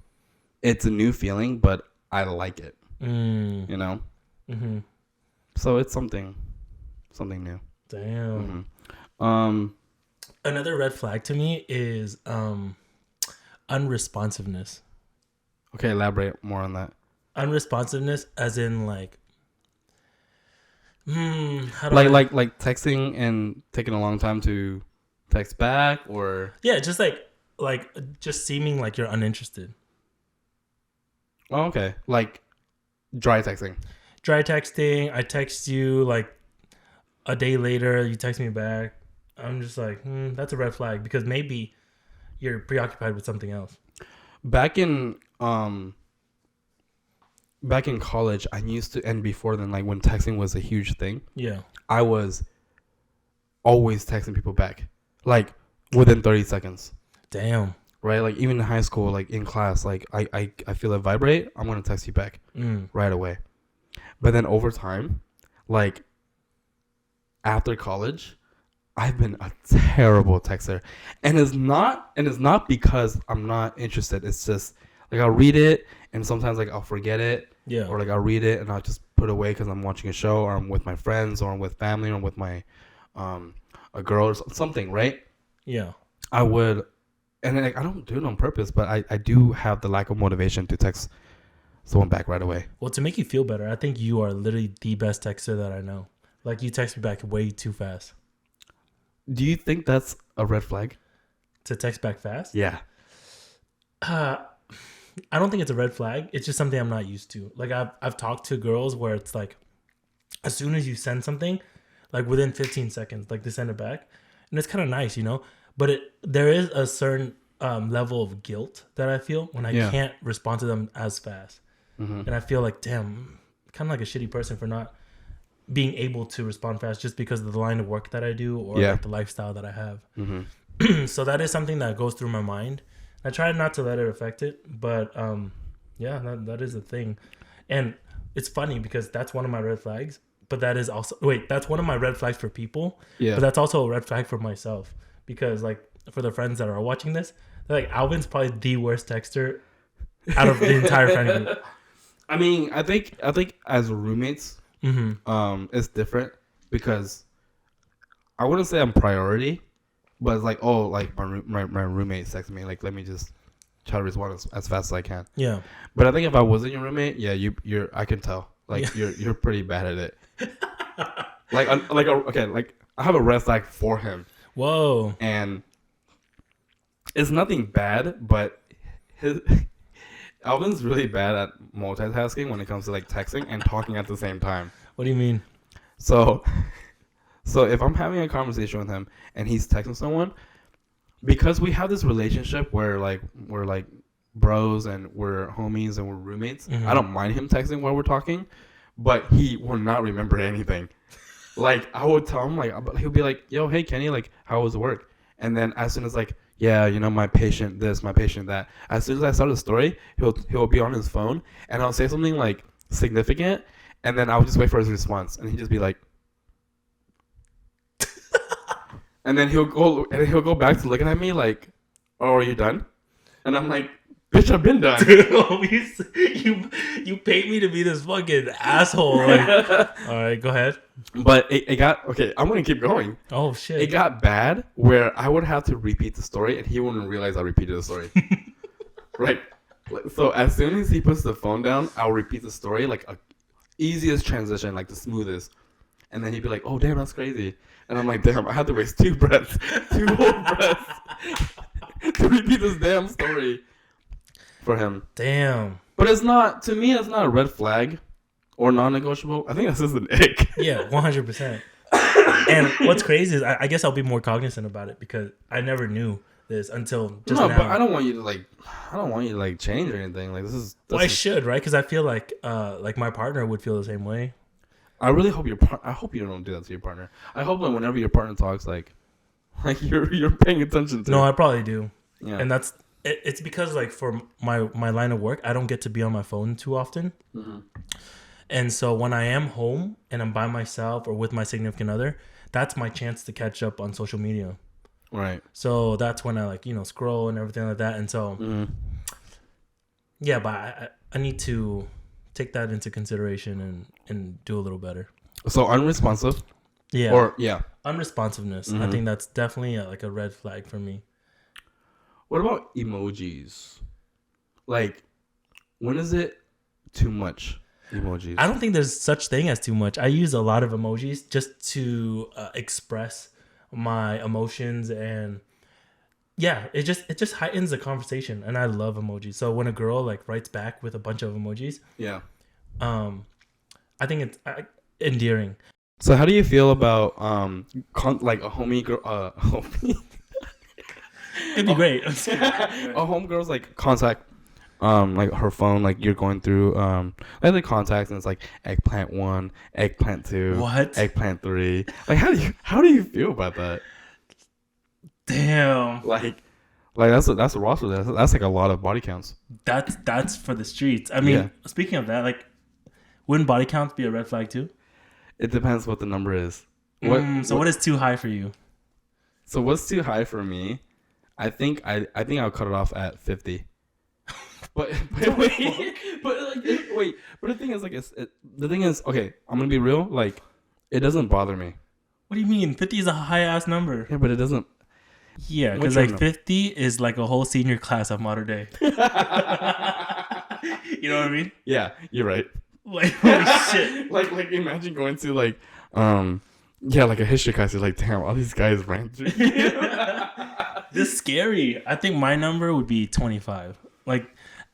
it's a new feeling, but I like it. You know? Mm-hmm. So it's something new. Damn. Mm-hmm. Another red flag to me is unresponsiveness. Okay, elaborate more on that. Unresponsiveness as in like How do I? Like texting and taking a long time to text back, or Yeah, just just seeming like you're uninterested. oh, okay, like dry texting. Dry texting. I text you like a day later. You text me back. I'm just like, that's a red flag because maybe you're preoccupied with something else. Back in back in college, I used to, and before then, like when texting was a huge thing, Yeah. I was always texting people back, like within 30 seconds. Damn. Right, like even in high school, like in class, like I feel it vibrate, I'm gonna text you back right away. But then over time, like after college, I've been a terrible texter, and it's not because I'm not interested. It's just like I'll read it, and sometimes like I'll forget it, Yeah. or like I'll read it and I'll just put it away because I'm watching a show, or I'm with my friends, or I'm with family, or I'm with my a girl or something. Right? Yeah. I would, and like I don't do it on purpose, but I do have the lack of motivation to text someone back right away. Well, to make you feel better, I think you are literally the best texter that I know. Like you text me back way too fast. Do you think that's a red flag? To text back fast? Yeah. I don't think it's a red flag. It's just something I'm not used to. Like I've talked to girls where it's like, as soon as you send something, like within 15 seconds, like they send it back, and it's kind of nice, you know. But there is a certain level of guilt that I feel when I can't respond to them as fast, and I feel like, damn, kind of like a shitty person for not being able to respond fast just because of the line of work that I do or like the lifestyle that I have. So that is something that goes through my mind. I try not to let it affect it, but yeah, that is a thing. And it's funny because that's one of my red flags, but that is also that's one of my red flags for people. Yeah. But that's also a red flag for myself because like for the friends that are watching this, they're like, Alvin's probably the worst texter out of the entire friend group. I mean, I think as roommates, it's different because I wouldn't say I'm priority, but it's like, oh, like my roommate texted me, like let me just try to respond as fast as I can. Yeah. But I think if I wasn't your roommate, yeah, you're I can tell, like you're pretty bad at it. Like I have a red flag for him. Whoa. And it's nothing bad, but Alvin's really bad at multitasking when it comes to like texting and talking at the same time. What do you mean? So if I'm having a conversation with him and he's texting someone, because we have this relationship where like we're like bros and we're homies and we're roommates, I don't mind him texting while we're talking, but he will not remember anything. Like I would tell him, like he'll be like, "Yo, hey Kenny, like how was work?" And then as soon as like, yeah, you know, my patient this, my patient that. As soon as I start the story, he'll be on his phone and I'll say something like significant, and then I'll just wait for his response, and he'll just be like, and then he'll go back to looking at me like, "Oh, are you done?" And I'm like, "Bitch, I've been done." you paid me to be this fucking asshole. Like, all right, go ahead. But it got okay. I'm gonna keep going. Oh shit! It got bad where I would have to repeat the story, and he wouldn't realize I repeated the story. Right. So as soon as he puts the phone down, I'll repeat the story like a easiest transition, like the smoothest, and then he'd be like, "Oh damn, that's crazy," and I'm like, "Damn, I had to waste 2 breaths, 2 whole breaths to repeat this damn story for him." Damn. But it's not, to me, it's not a red flag or non-negotiable. I think that's just an ick. Yeah, 100%. And what's crazy is I guess I'll be more cognizant about it because I never knew this until just now. But I don't want you to like change or anything. Like this is. Well, I should, right? Because I feel like my partner would feel the same way. I really hope I hope you don't do that to your partner. I hope that whenever your partner talks, like you're paying attention to. No, I probably do. Yeah. And it's because like for my line of work, I don't get to be on my phone too often. And so when I am home and I'm by myself or with my significant other, that's my chance to catch up on social media. Right. So that's when I like, scroll and everything like that. And so, yeah, but I need to take that into consideration and do a little better. So unresponsive. Yeah. Or, yeah. Unresponsiveness. I think that's definitely like a red flag for me. What about emojis? Like, when is it too much? Emojis. I don't think there's such thing as too much. I use a lot of emojis just to express my emotions, and yeah, it just heightens the conversation, and I love emojis. So when a girl like writes back with a bunch of emojis, Yeah. I think it's endearing. So how do you feel about like a homie girl It'd be great. a homegirl's like contact like her phone, like you're going through like the contacts, and it's like eggplant 1, eggplant 2, What? eggplant 3. Like how do you feel about that? Damn. Like that's a roster. That's like a lot of body counts. That's for the streets. I mean, Speaking of that, like, wouldn't body counts be a red flag too? It depends what the number is. What is too high for you? So what's too high for me? I think I'll cut it off at 50. But wait, but the thing is, like, okay, I'm gonna be real. Like, it doesn't bother me. What do you mean? 50 is a high ass number. Yeah, but it doesn't. Yeah, because like 50 is like a whole senior class of modern day. You know what I mean? Yeah, you're right. Like, holy shit. like imagine going to like like a history class. You're like, damn, all these guys ran through. This is scary. I think my number would be 25. Like,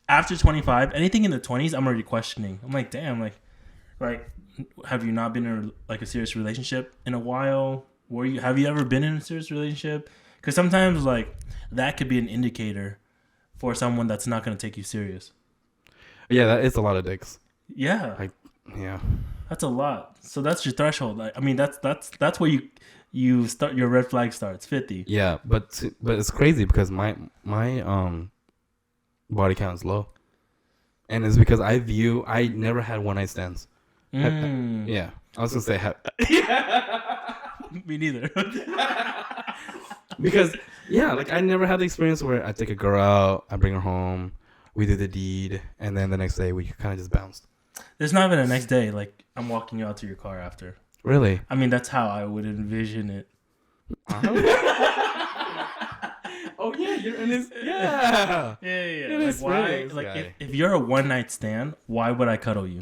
after 25, anything in the 20s, I'm already questioning. I'm like, damn, like, have you not been in a serious relationship in a while? Have you ever been in a serious relationship? Because sometimes, like, that could be an indicator for someone that's not going to take you serious. Yeah, that is a lot of dicks. Yeah. Like, yeah. That's a lot. So that's your threshold. I mean, that's where you start, your red flag starts, 50. Yeah, but it's crazy because my body count is low, and it's because I never had one night stands. Yeah, I was gonna say Me neither. Because like I never had the experience where I take a girl out, I bring her home, we do the deed, and then the next day we kind of just bounced. There's not even a next day. Like, I'm walking you out to your car after. Really? I mean, that's how I would envision it. Oh yeah, you're in this. Yeah. Yeah. Like, why? Like, if you're a one night stand, why would I cuddle you?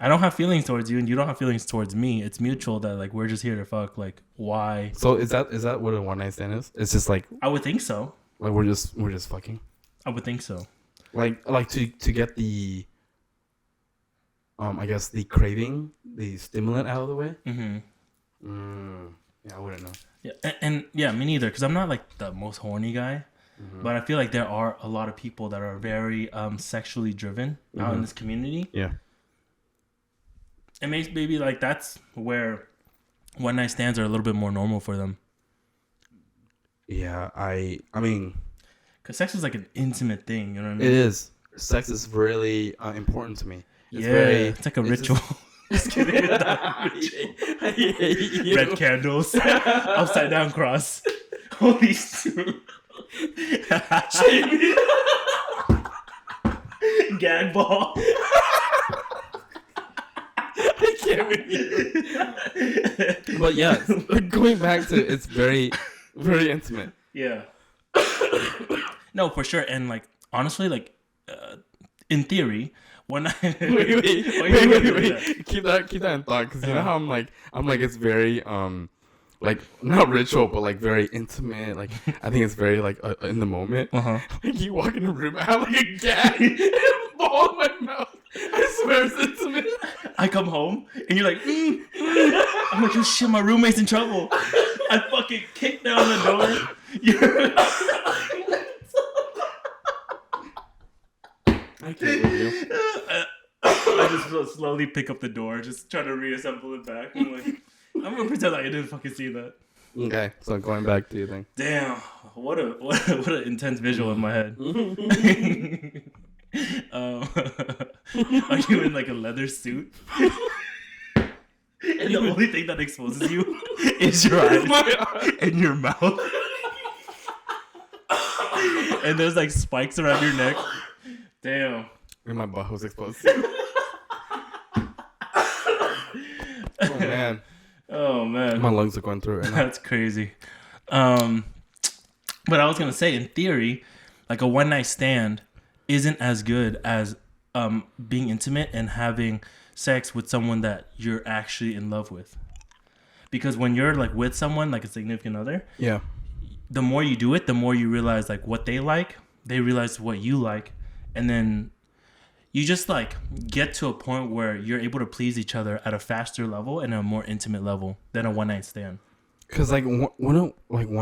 I don't have feelings towards you, and you don't have feelings towards me. It's mutual that, like, we're just here to fuck. Like, why? So is that what a one night stand is? It's just like, I would think so. Like we're just fucking. I would think so. Like to get the I guess the craving, the stimulant out of the way. Yeah, I wouldn't know. Yeah, and yeah, me neither. Because I'm not like the most horny guy, but I feel like there are a lot of people that are very sexually driven out in this community. Yeah. And maybe like that's where one night stands are a little bit more normal for them. Yeah, I mean, because sex is like an intimate thing. You know what I mean? It is. Sex is really important to me. It's like a ritual. Just kidding. Red candles, upside down cross. Holy shit. Gag ball. I can't with you. But yeah, going back to it's very, very intimate. Yeah. No, for sure. And like, honestly, like, in theory, when I wait. Keep that in thought, because you know how I'm like it's very like not ritual, but like very intimate. Like I think it's very like in the moment. Like you walk in the room, I have like a gag ball in my mouth. I swear it's intimate. I come home and you're like, I'm like, oh shit, my roommate's in trouble. I fucking kick down the door. I can't with you. I just slowly pick up the door, just try to reassemble it back. I'm like, I'm gonna pretend like I didn't fucking see that. Okay, so going back to your thing. Damn, what an intense visual in my head. Are you in like a leather suit? And the only thing that exposes you is your eyes and your mouth. And there's like spikes around your neck. Damn. And my butt was exposed. Oh man. My lungs are going through it right now. That's crazy. But I was gonna say, in theory, like a one night stand isn't as good as being intimate and having sex with someone that you're actually in love with. Because when you're like with someone like a significant other, Yeah. the more you do it, the more you realize like what they like, they realize what you like, and then you just like get to a point where you're able to please each other at a faster level and a more intimate level than a one night stand. Cause like one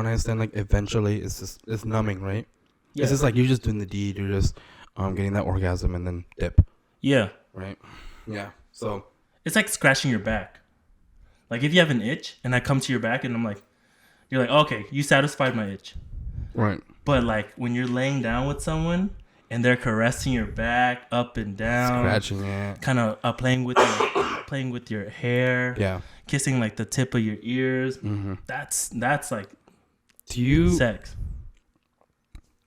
night stand, like eventually it's numbing, right? Yeah. It's just like you're just doing the deed, you're just getting that orgasm and then dip, Yeah. right? Yeah. So It's like scratching your back. Like if you have an itch and I come to your back and I'm like, you're like, okay, you satisfied my itch. right. But like when you're laying down with someone and they're caressing your back up and down, Scratching it. kind of playing with your hair, Yeah. kissing like the tip of your ears. Mm-hmm. That's like Do you sex.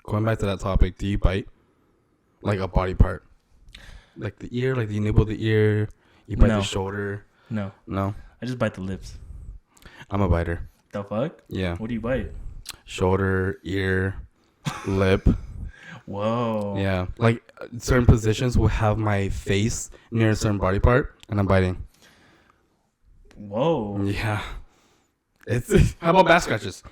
going back to that topic? Do you bite like a body part, like the ear? Like do you nibble the ear? You bite No. the shoulder? No, No. I just bite the lips. I'm a biter. The fuck? Yeah. What do you bite? Shoulder, ear, lip. Whoa. Yeah. Like certain positions will have my face near a certain body part, and I'm biting. Whoa. Yeah. It's how about back scratches?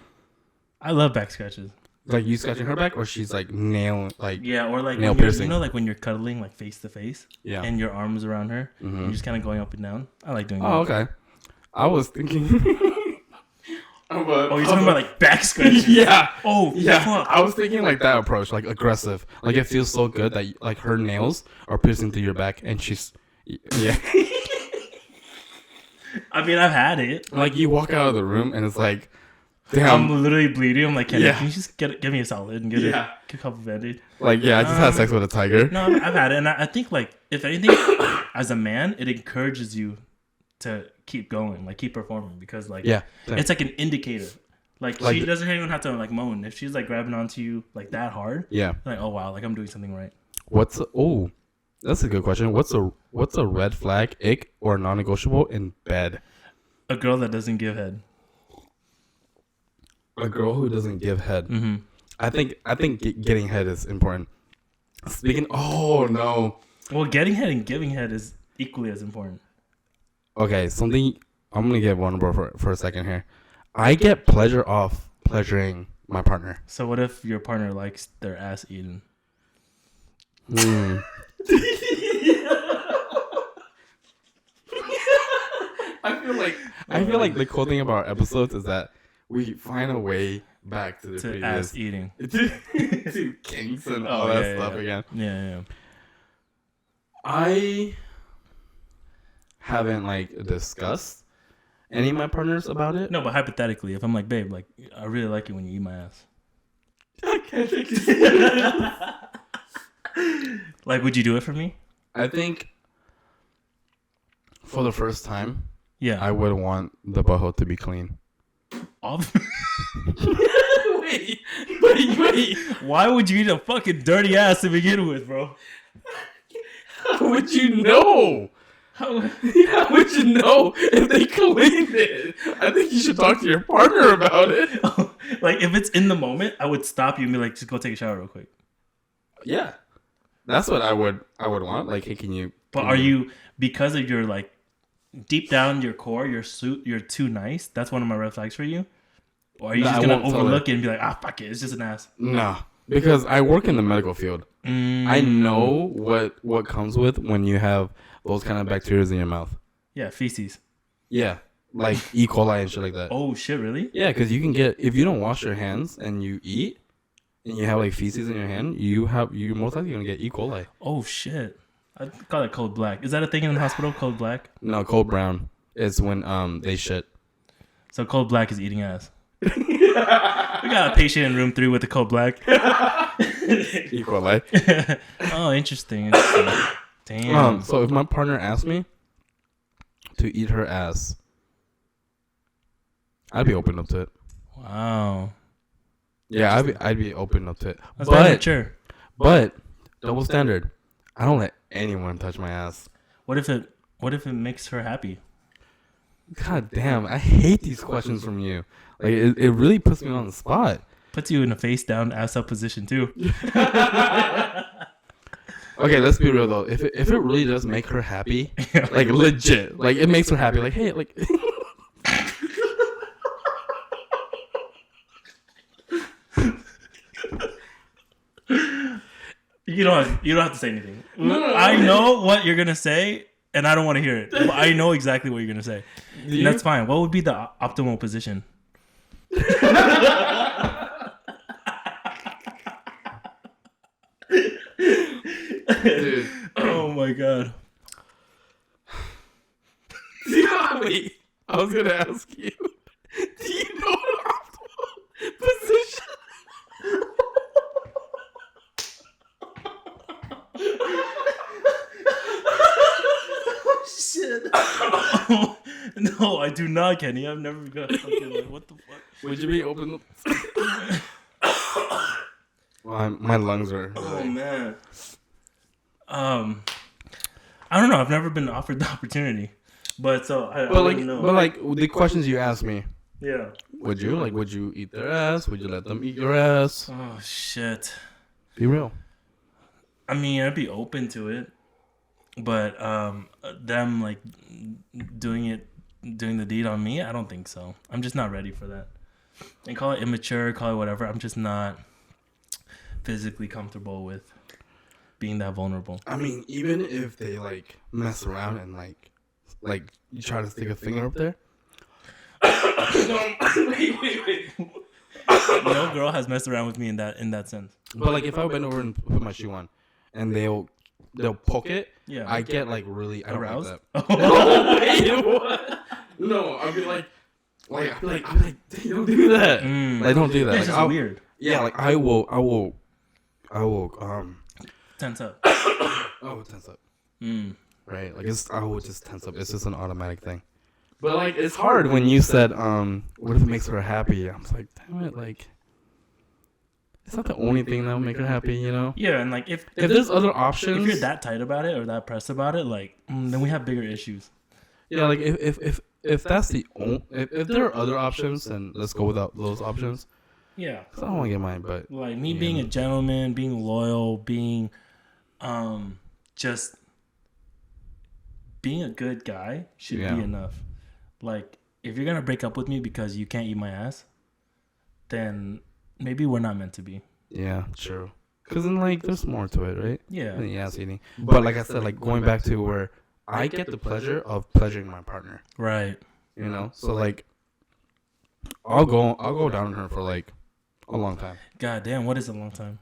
I love back scratches. Like you scratching her back, or she's like nail like Yeah, or like nail when you're, piercing. you know, like when you're cuddling like face to face, Yeah. and your arms around her, and Mhm. you're just kind of going up and down. I like doing Oh, that. okay. I was thinking. Oh, you're talking about like back scratches? Yeah. Oh, Yeah. fuck. I was thinking like that approach, like aggressive. Like it feels so good that like her nails are piercing through your back, and she's yeah. I mean, I've had it. Like you walk out of the room, and it's like, damn. I'm literally bleeding. I'm like, can Yeah. you just give me a solid and get Yeah. a couple Band-Aids? Like yeah, I just had sex with a tiger. No, I've had it, and I think like if anything, as a man, it encourages you to keep going, like keep performing, because like Yeah. Same. it's like an indicator. Like Like she the- doesn't even have to like moan if she's like grabbing onto you like that hard. Yeah. Like, oh wow, like I'm doing something right. That's a good question. What's a red flag, ick, or non-negotiable in bed? A girl that doesn't give head. A girl who doesn't give head. Mm-hmm. I think getting head is important. Speaking. Oh no. Well, getting head and giving head is equally as important. Okay, something. I'm gonna get vulnerable for a second here. I get pleasure off pleasuring my partner. So what if your partner likes their ass eaten? Hmm. I feel like the cool thing about our episodes is that we find a way back to the To previous ass eating. to kinks and all that stuff again. Yeah. I haven't like discussed any of my partners about it. No, but hypothetically, if I'm like, babe, like I really like it when you eat my ass. I can't take this. Like, would you do it for me? I think for the first time, Yeah. I would want the butthole to be clean. wait. Why would you eat a fucking dirty ass to begin with, bro? How would you know? How would you know if they cleaned it? I think you should talk to your partner about it. Like, if it's in the moment, I would stop you and be like, just go take a shower real quick. Yeah, that's what I would want. Like, hey, can you? But are you, because of your like deep down your core, you're too nice? That's one of my red flags for you. Or are you No, just I gonna won't tell overlook it and be like, fuck it, it's just an ass? No, because I work in the medical field. I know what comes with when you have those kind of bacteria in your mouth. Yeah, feces. Yeah, like E. coli and shit like that. Oh shit, really? Yeah, because you can get, if you don't wash your hands and you eat and you have like feces in your hand, you're most likely gonna get E. coli. Oh shit. I call it cold black. Is that a thing in the hospital? Cold black? No, cold brown is when they shit. So cold black is eating ass. We got a patient in room 3 with the cold black. E. coli. Oh, interesting. Damn. So if my partner asked me to eat her ass, I'd be open up to it. Wow. Yeah, I'd be open up to it. That's very But mature. double standard. I don't let anyone touch my ass. What if it makes her happy? God damn, I hate these questions from you. Like it really puts me on the spot. Puts you in a face down, ass up position too. Okay, let's be real though. If it really does make her happy, like legit, like it makes her happy. Like hey, like. You don't have to say anything. No, I know what you're gonna say, and I don't want to hear it. But I know exactly what you're gonna say. And that's fine. What would be the optimal position? Dude. Oh my god. Wait, I was gonna ask you. Do you know an optimal position? Shit. No, I do not, Kenny. I've never got something like what the fuck. Would you be open? Well, my lungs are. Oh man. I don't know. I've never been offered the opportunity, but so I don't know. But like the questions you asked me. Yeah. Would you eat their ass? Would you let them eat your ass? Oh shit. Be real. I mean, I'd be open to it, but them like doing the deed on me, I don't think so. I'm just not ready for that. And call it immature, call it whatever. I'm just not physically comfortable with being that vulnerable. I mean, even if they like mess around and like you try to stick a finger up there. Wait. No girl has messed around with me in that sense. But like if I bend over and put my shoe on, and they'll poke it, Yeah. I get like really Aroused? I don't like that. No, wait, what? No, I'd be like, don't do that. Like, don't do that. It's Like, just weird. Yeah, like I will. Tense up. Tense up. Right, like I will just tense up. It's just an automatic thing. But like it's hard when you said, what if it makes her happy? I was like, damn it, like it's not the only thing that will make her happy, you know? Yeah, and like if there's other options, if you're that tight about it or that pressed about it, like then we have bigger issues. Yeah, like if that's the only, if there are other options, then let's go without those options. Yeah, 'Cause I don't want to get mine, but like me being a gentleman, being loyal, being just being a good guy should be enough. Like if you're gonna break up with me because you can't eat my ass, then maybe we're not meant to be. Yeah, true. Because then like there's more to it, right? Yeah. Than the ass eating. But like I said, like going back to where I get the pleasure of pleasuring my partner. Right. You know, so like I'll go down on her for like a long time. God damn, what is a long time?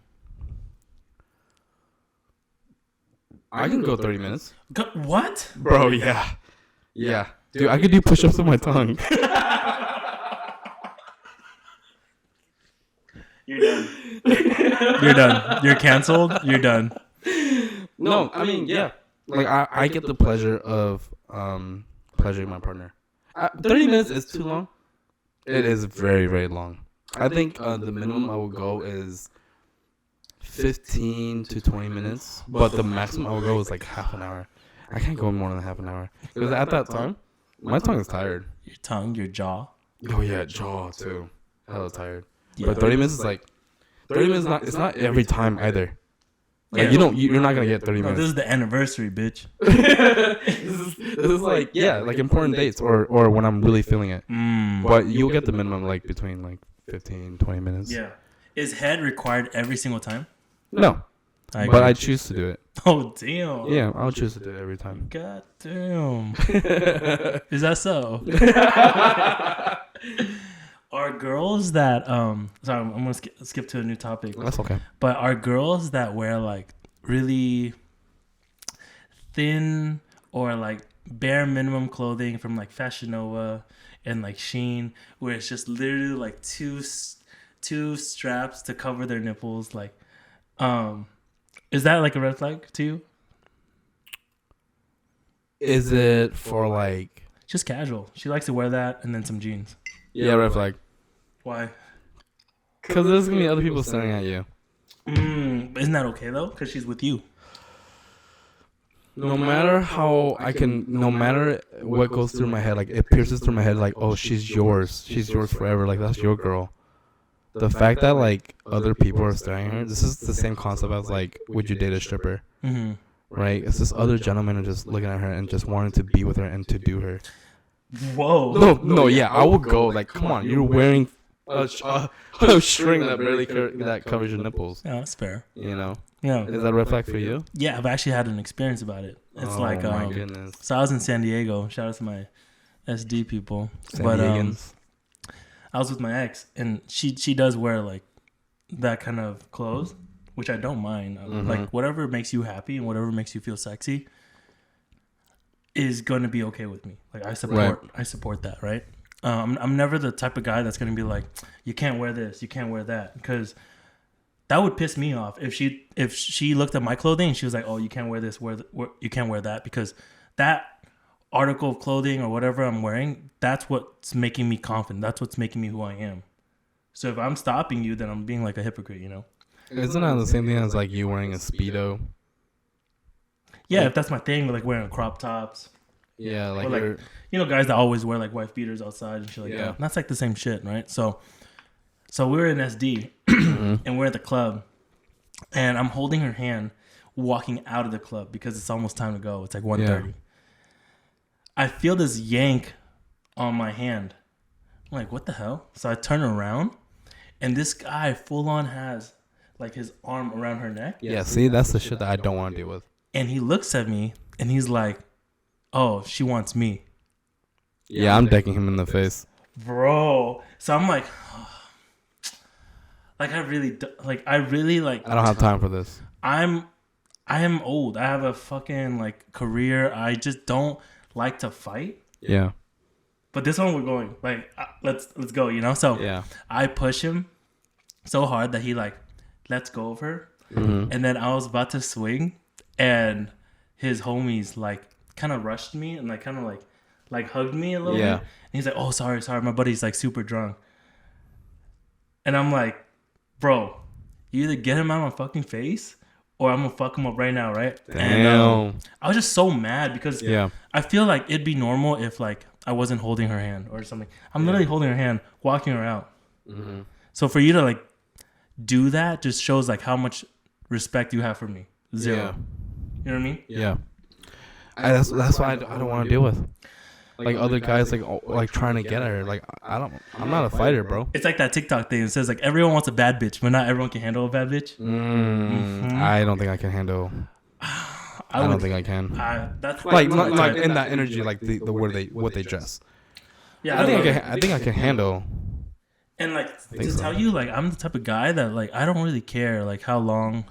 I can go 30 minutes. What? Bro, yeah. Yeah. Dude, I could do push-ups with my tongue. You're done. You're done. You're canceled. You're done. No, I mean, yeah. Like I get the pleasure of pleasuring my partner. 30 minutes is too long. It is very, very long. I think the minimum I will go is 15 to 20 minutes, but the maximum I will go is like half an hour. I can't go more than half an hour because at that time, my tongue is tired. Your tongue, your jaw. Oh yeah, jaw too. Hella tired. Yeah. But 30 minutes is like 30 minutes. It's not every time either. Like Yeah. you're not gonna get 30 No, minutes. this is the anniversary, bitch. this is like like important dates or when I'm really feeling it. But you'll get the minimum like between like 15, 20 minutes. Yeah. Is head required every single time? No, but I choose to do it. Oh damn. Yeah, I'll choose to do it every time. God damn. Is that so? Are girls that sorry, I'm gonna skip to a new topic. That's okay. But are girls that wear like really thin or like bare minimum clothing from like Fashion Nova and like Shein, where it's just literally like two straps to cover their nipples, like, is that like a red flag to you? Is it for like? Just casual. She likes to wear that and then some jeans. Yeah, red flag. Why? Because there's gonna be other people staring at you. Isn't that okay though? Because she's with you. No matter no matter what goes through my head, like it pierces through my head, like, oh, she's yours forever, like that's your girl. the fact that like other people are staring at her. This is the same concept as like, would you date a stripper? Mm-hmm. Right? It's this other gentleman are just looking at her and just wanting to be with her and to do her. Whoa. No, yeah, I would go. Like, come on, you're wearing a string that barely that covers your nipples. Yeah, that's fair. You know? Yeah. Is that a red flag for you? Yeah, I've actually had an experience about it. It's Oh like, my goodness. so I was in San Diego. Shout out to my SD people. San But Diegans. I was with my ex, and she does wear like that kind of clothes, which I don't mind. Like whatever makes you happy and whatever makes you feel sexy is going to be okay with me. Like I support that, right? I'm never the type of guy that's going to be like, you can't wear this, you can't wear that, because that would piss me off if she looked at my clothing and she was like, oh, you can't wear this, you can't wear that, because that article of clothing or whatever I'm wearing, that's what's making me confident. That's what's making me who I am. So if I'm stopping you, then I'm being like a hypocrite, you know? Isn't that the same thing as like you wearing a Speedo? Yeah, if that's my thing, like wearing crop tops. Yeah, like, like you know, guys that always wear like wife beaters outside and shit like that. And that's like the same shit, right? So we were in SD and we're at the club, and I'm holding her hand walking out of the club because it's almost time to go. It's like 1:30. I feel this yank on my hand. I'm like, what the hell? So I turn around, and this guy full on has like his arm around her neck. Yeah, see, that's the shit that I don't want to deal with. And he looks at me and he's like, oh, she wants me. Yeah, I'm decking him in the face. Bro. So I'm like, I really I don't have time for this. I am old. I have a fucking like career. I just don't like to fight. Yeah. But this one we're going like, let's go, you know? So yeah, I push him so hard that he like lets go of her. And then I was about to swing, and his homies like kind of rushed me and like kind of like hugged me a little bit. And he's like, oh, sorry. My buddy's like super drunk. And I'm like, bro, you either get him out of my fucking face or I'm gonna fuck him up right now, right? Damn. And I was just so mad because I feel like it'd be normal if like I wasn't holding her hand or something. I'm literally holding her hand, walking her out. So for you to like do that just shows like how much respect you have for me. Zero. You know what I mean? Yeah. That's why I don't want to deal with. Like other guys like trying to get at her. Like I'm not a fighter, bro. It's like that TikTok thing. It says like everyone wants a bad bitch, but not everyone can handle a bad bitch. I don't think I can handle. I don't think I can. That's like not in that energy, like the what they dress. Yeah, I think I can handle. And like to tell you, like I'm the type of guy that like I don't really care like how long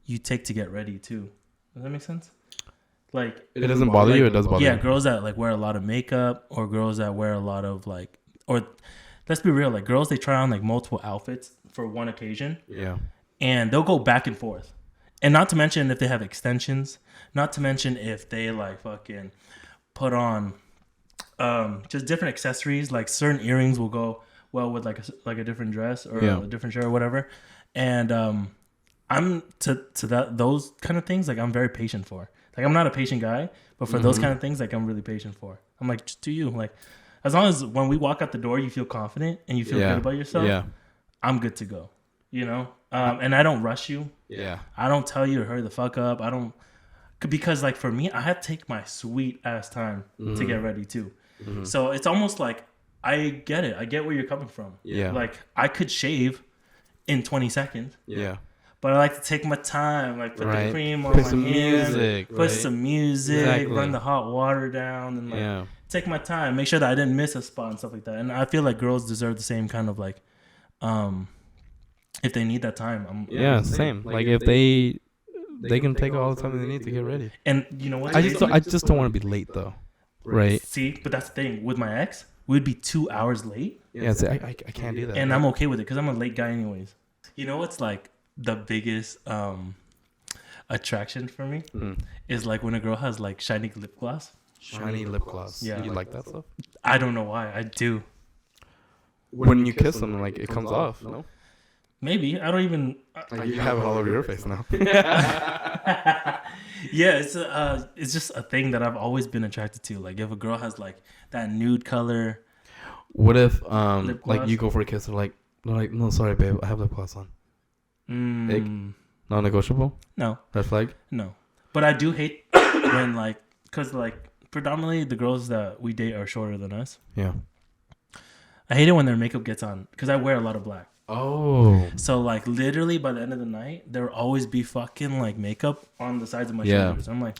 you take to get ready too. Does that make sense? Like it doesn't bother you. It does bother you. Yeah, girls that like wear a lot of makeup, or girls that wear a lot of like, or let's be real, like girls they try on like multiple outfits for one occasion. Yeah. And they'll go back and forth. And not to mention if they have extensions, not to mention if they like fucking put on just different accessories, like certain earrings will go well with like a different dress or a different shirt or whatever. And I'm to those kind of things like I'm very patient for. Like I'm not a patient guy, but for those kind of things like I'm really patient for. I'm like, just do you, like as long as when we walk out the door you feel confident and you feel good about yourself, I'm good to go. You know? And I don't rush you. Yeah. I don't tell you to hurry the fuck up. I don't, because like for me, I have to take my sweet ass time to get ready too. So it's almost like I get it. I get where you're coming from. Yeah. Like I could shave in 20 seconds. Yeah. But I like to take my time, like put the cream on put my some hand, music, put some music, run the hot water down, and like take my time, make sure that I didn't miss a spot and stuff like that. And I feel like girls deserve the same kind of like, if they need that time. Same. Like if they can take all the time they need to get ready. And you know what? I just don't want to be late though. Right. See, but that's the thing with my ex. We'd be 2 hours late. Yeah, see, I can't do that. And I'm okay with it because I'm a late guy anyways. You know what's like the biggest attraction for me is like when a girl has like shiny lip gloss. Shiny lip gloss. Yeah. You like that stuff? I don't know why. I do. When you kiss them, like it comes off, no? Maybe. I don't even... you have it all over your face now. Yeah, it's just a thing that I've always been attracted to. Like if a girl has like that nude color. What if like you go for a kiss and like They're like, no, sorry, babe, I have lip gloss on. Ick? Non-negotiable? No. Red flag? No. But I do hate when, like, because, like, predominantly the girls that we date are shorter than us. Yeah. I hate it when their makeup gets on because I wear a lot of black. Oh. So, like, literally by the end of the night, there will always be fucking, like, makeup on the sides of my shoulders. I'm like...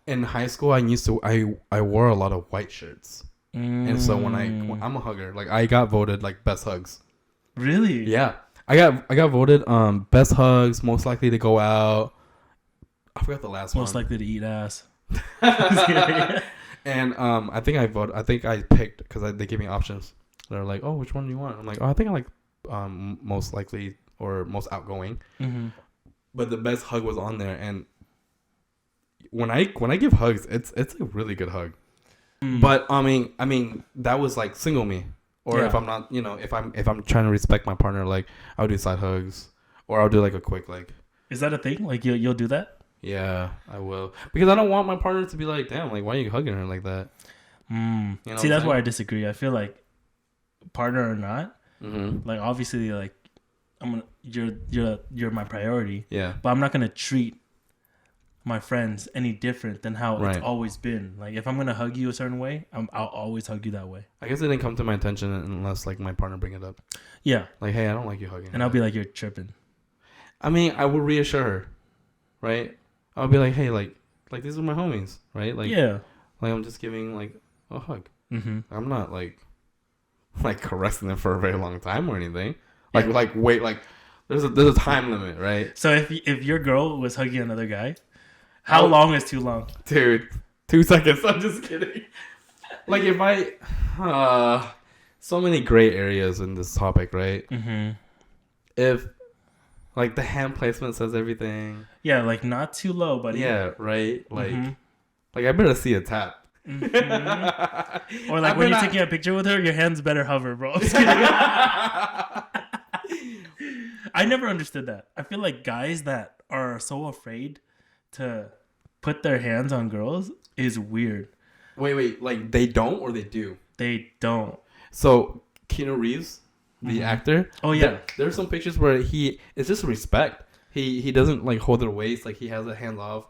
In high school, I wore a lot of white shirts. And so when I'm a hugger, like, I got voted, like, best hugs. Really? Yeah. I got voted best hugs, most likely to go out. I forgot the last one. Most likely to eat ass. And I think I picked because they gave me options. They're like, oh, which one do you want? I'm like, oh, I think I like most likely or most outgoing. Mm-hmm. But the best hug was on there, and when I give hugs, it's a really good hug. Mm. But I mean that was like single me, or if I'm not, if I'm trying to respect my partner, like I'll do side hugs, or I'll do like a quick like. Is that a thing? Like you'll do that? Yeah, I will, because I don't want my partner to be like, damn, like why are you hugging her like that? See, that's where I disagree. I feel like partner or not, like obviously, like you're my priority. Yeah, but I'm not gonna treat my friends any different than how right. It's always been. Like if I'm gonna hug you a certain way, I'll always hug you that way. I guess it didn't come to my attention unless like my partner bring it up. Yeah, like hey, I don't like you hugging. And I'll be like, you're tripping. I mean, I will reassure her, right? I'll be like, hey, like these are my homies, right? Like yeah, like I'm just giving like a hug. I'm not like caressing them for a very long time or anything. Like wait, like there's a time limit, right? So if your girl was hugging another guy, how long is too long? Dude, 2 seconds. I'm just kidding. Like if I, so many gray areas in this topic, right? If like the hand placement says everything. Yeah, like not too low, buddy. Yeah, right. Like I better see a tap. Or like when you're taking a picture with her, your hands better hover, bro. I never understood that. I feel like guys that are so afraid to put their hands on girls is weird. Wait, like they don't or they do? They don't. So Keanu Reeves, the actor. Oh yeah. There's some pictures where it's just respect. He doesn't like hold their waist, like he has a hand off,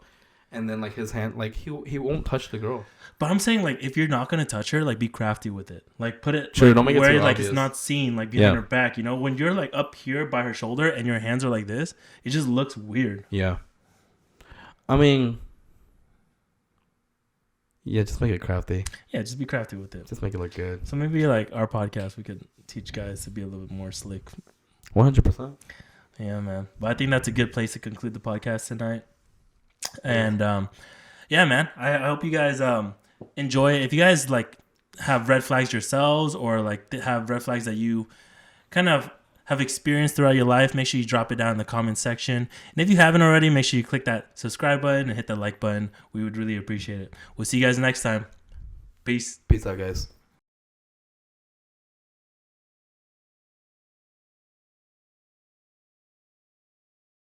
and then like his hand, like he won't touch the girl. But I'm saying like if you're not gonna touch her, like be crafty with it. Like put it don't make it where too like obvious. It's not seen, like behind her back. When you're like up here by her shoulder and your hands are like this, it just looks weird. Yeah. I mean, yeah, just make it crafty. Yeah, just be crafty with it. Just make it look good. So maybe like our podcast, we could teach guys to be a little bit more slick. 100%. Yeah, man. But I think that's a good place to conclude the podcast tonight. And yeah, man. I hope you guys enjoy it. If you guys like have red flags yourselves, or like have red flags that you kind of have experienced throughout your life, make sure you drop it down in the comment section. And if you haven't already, make sure you click that subscribe button and hit that like button. We would really appreciate it. We'll see you guys next time. Peace. Peace out, guys.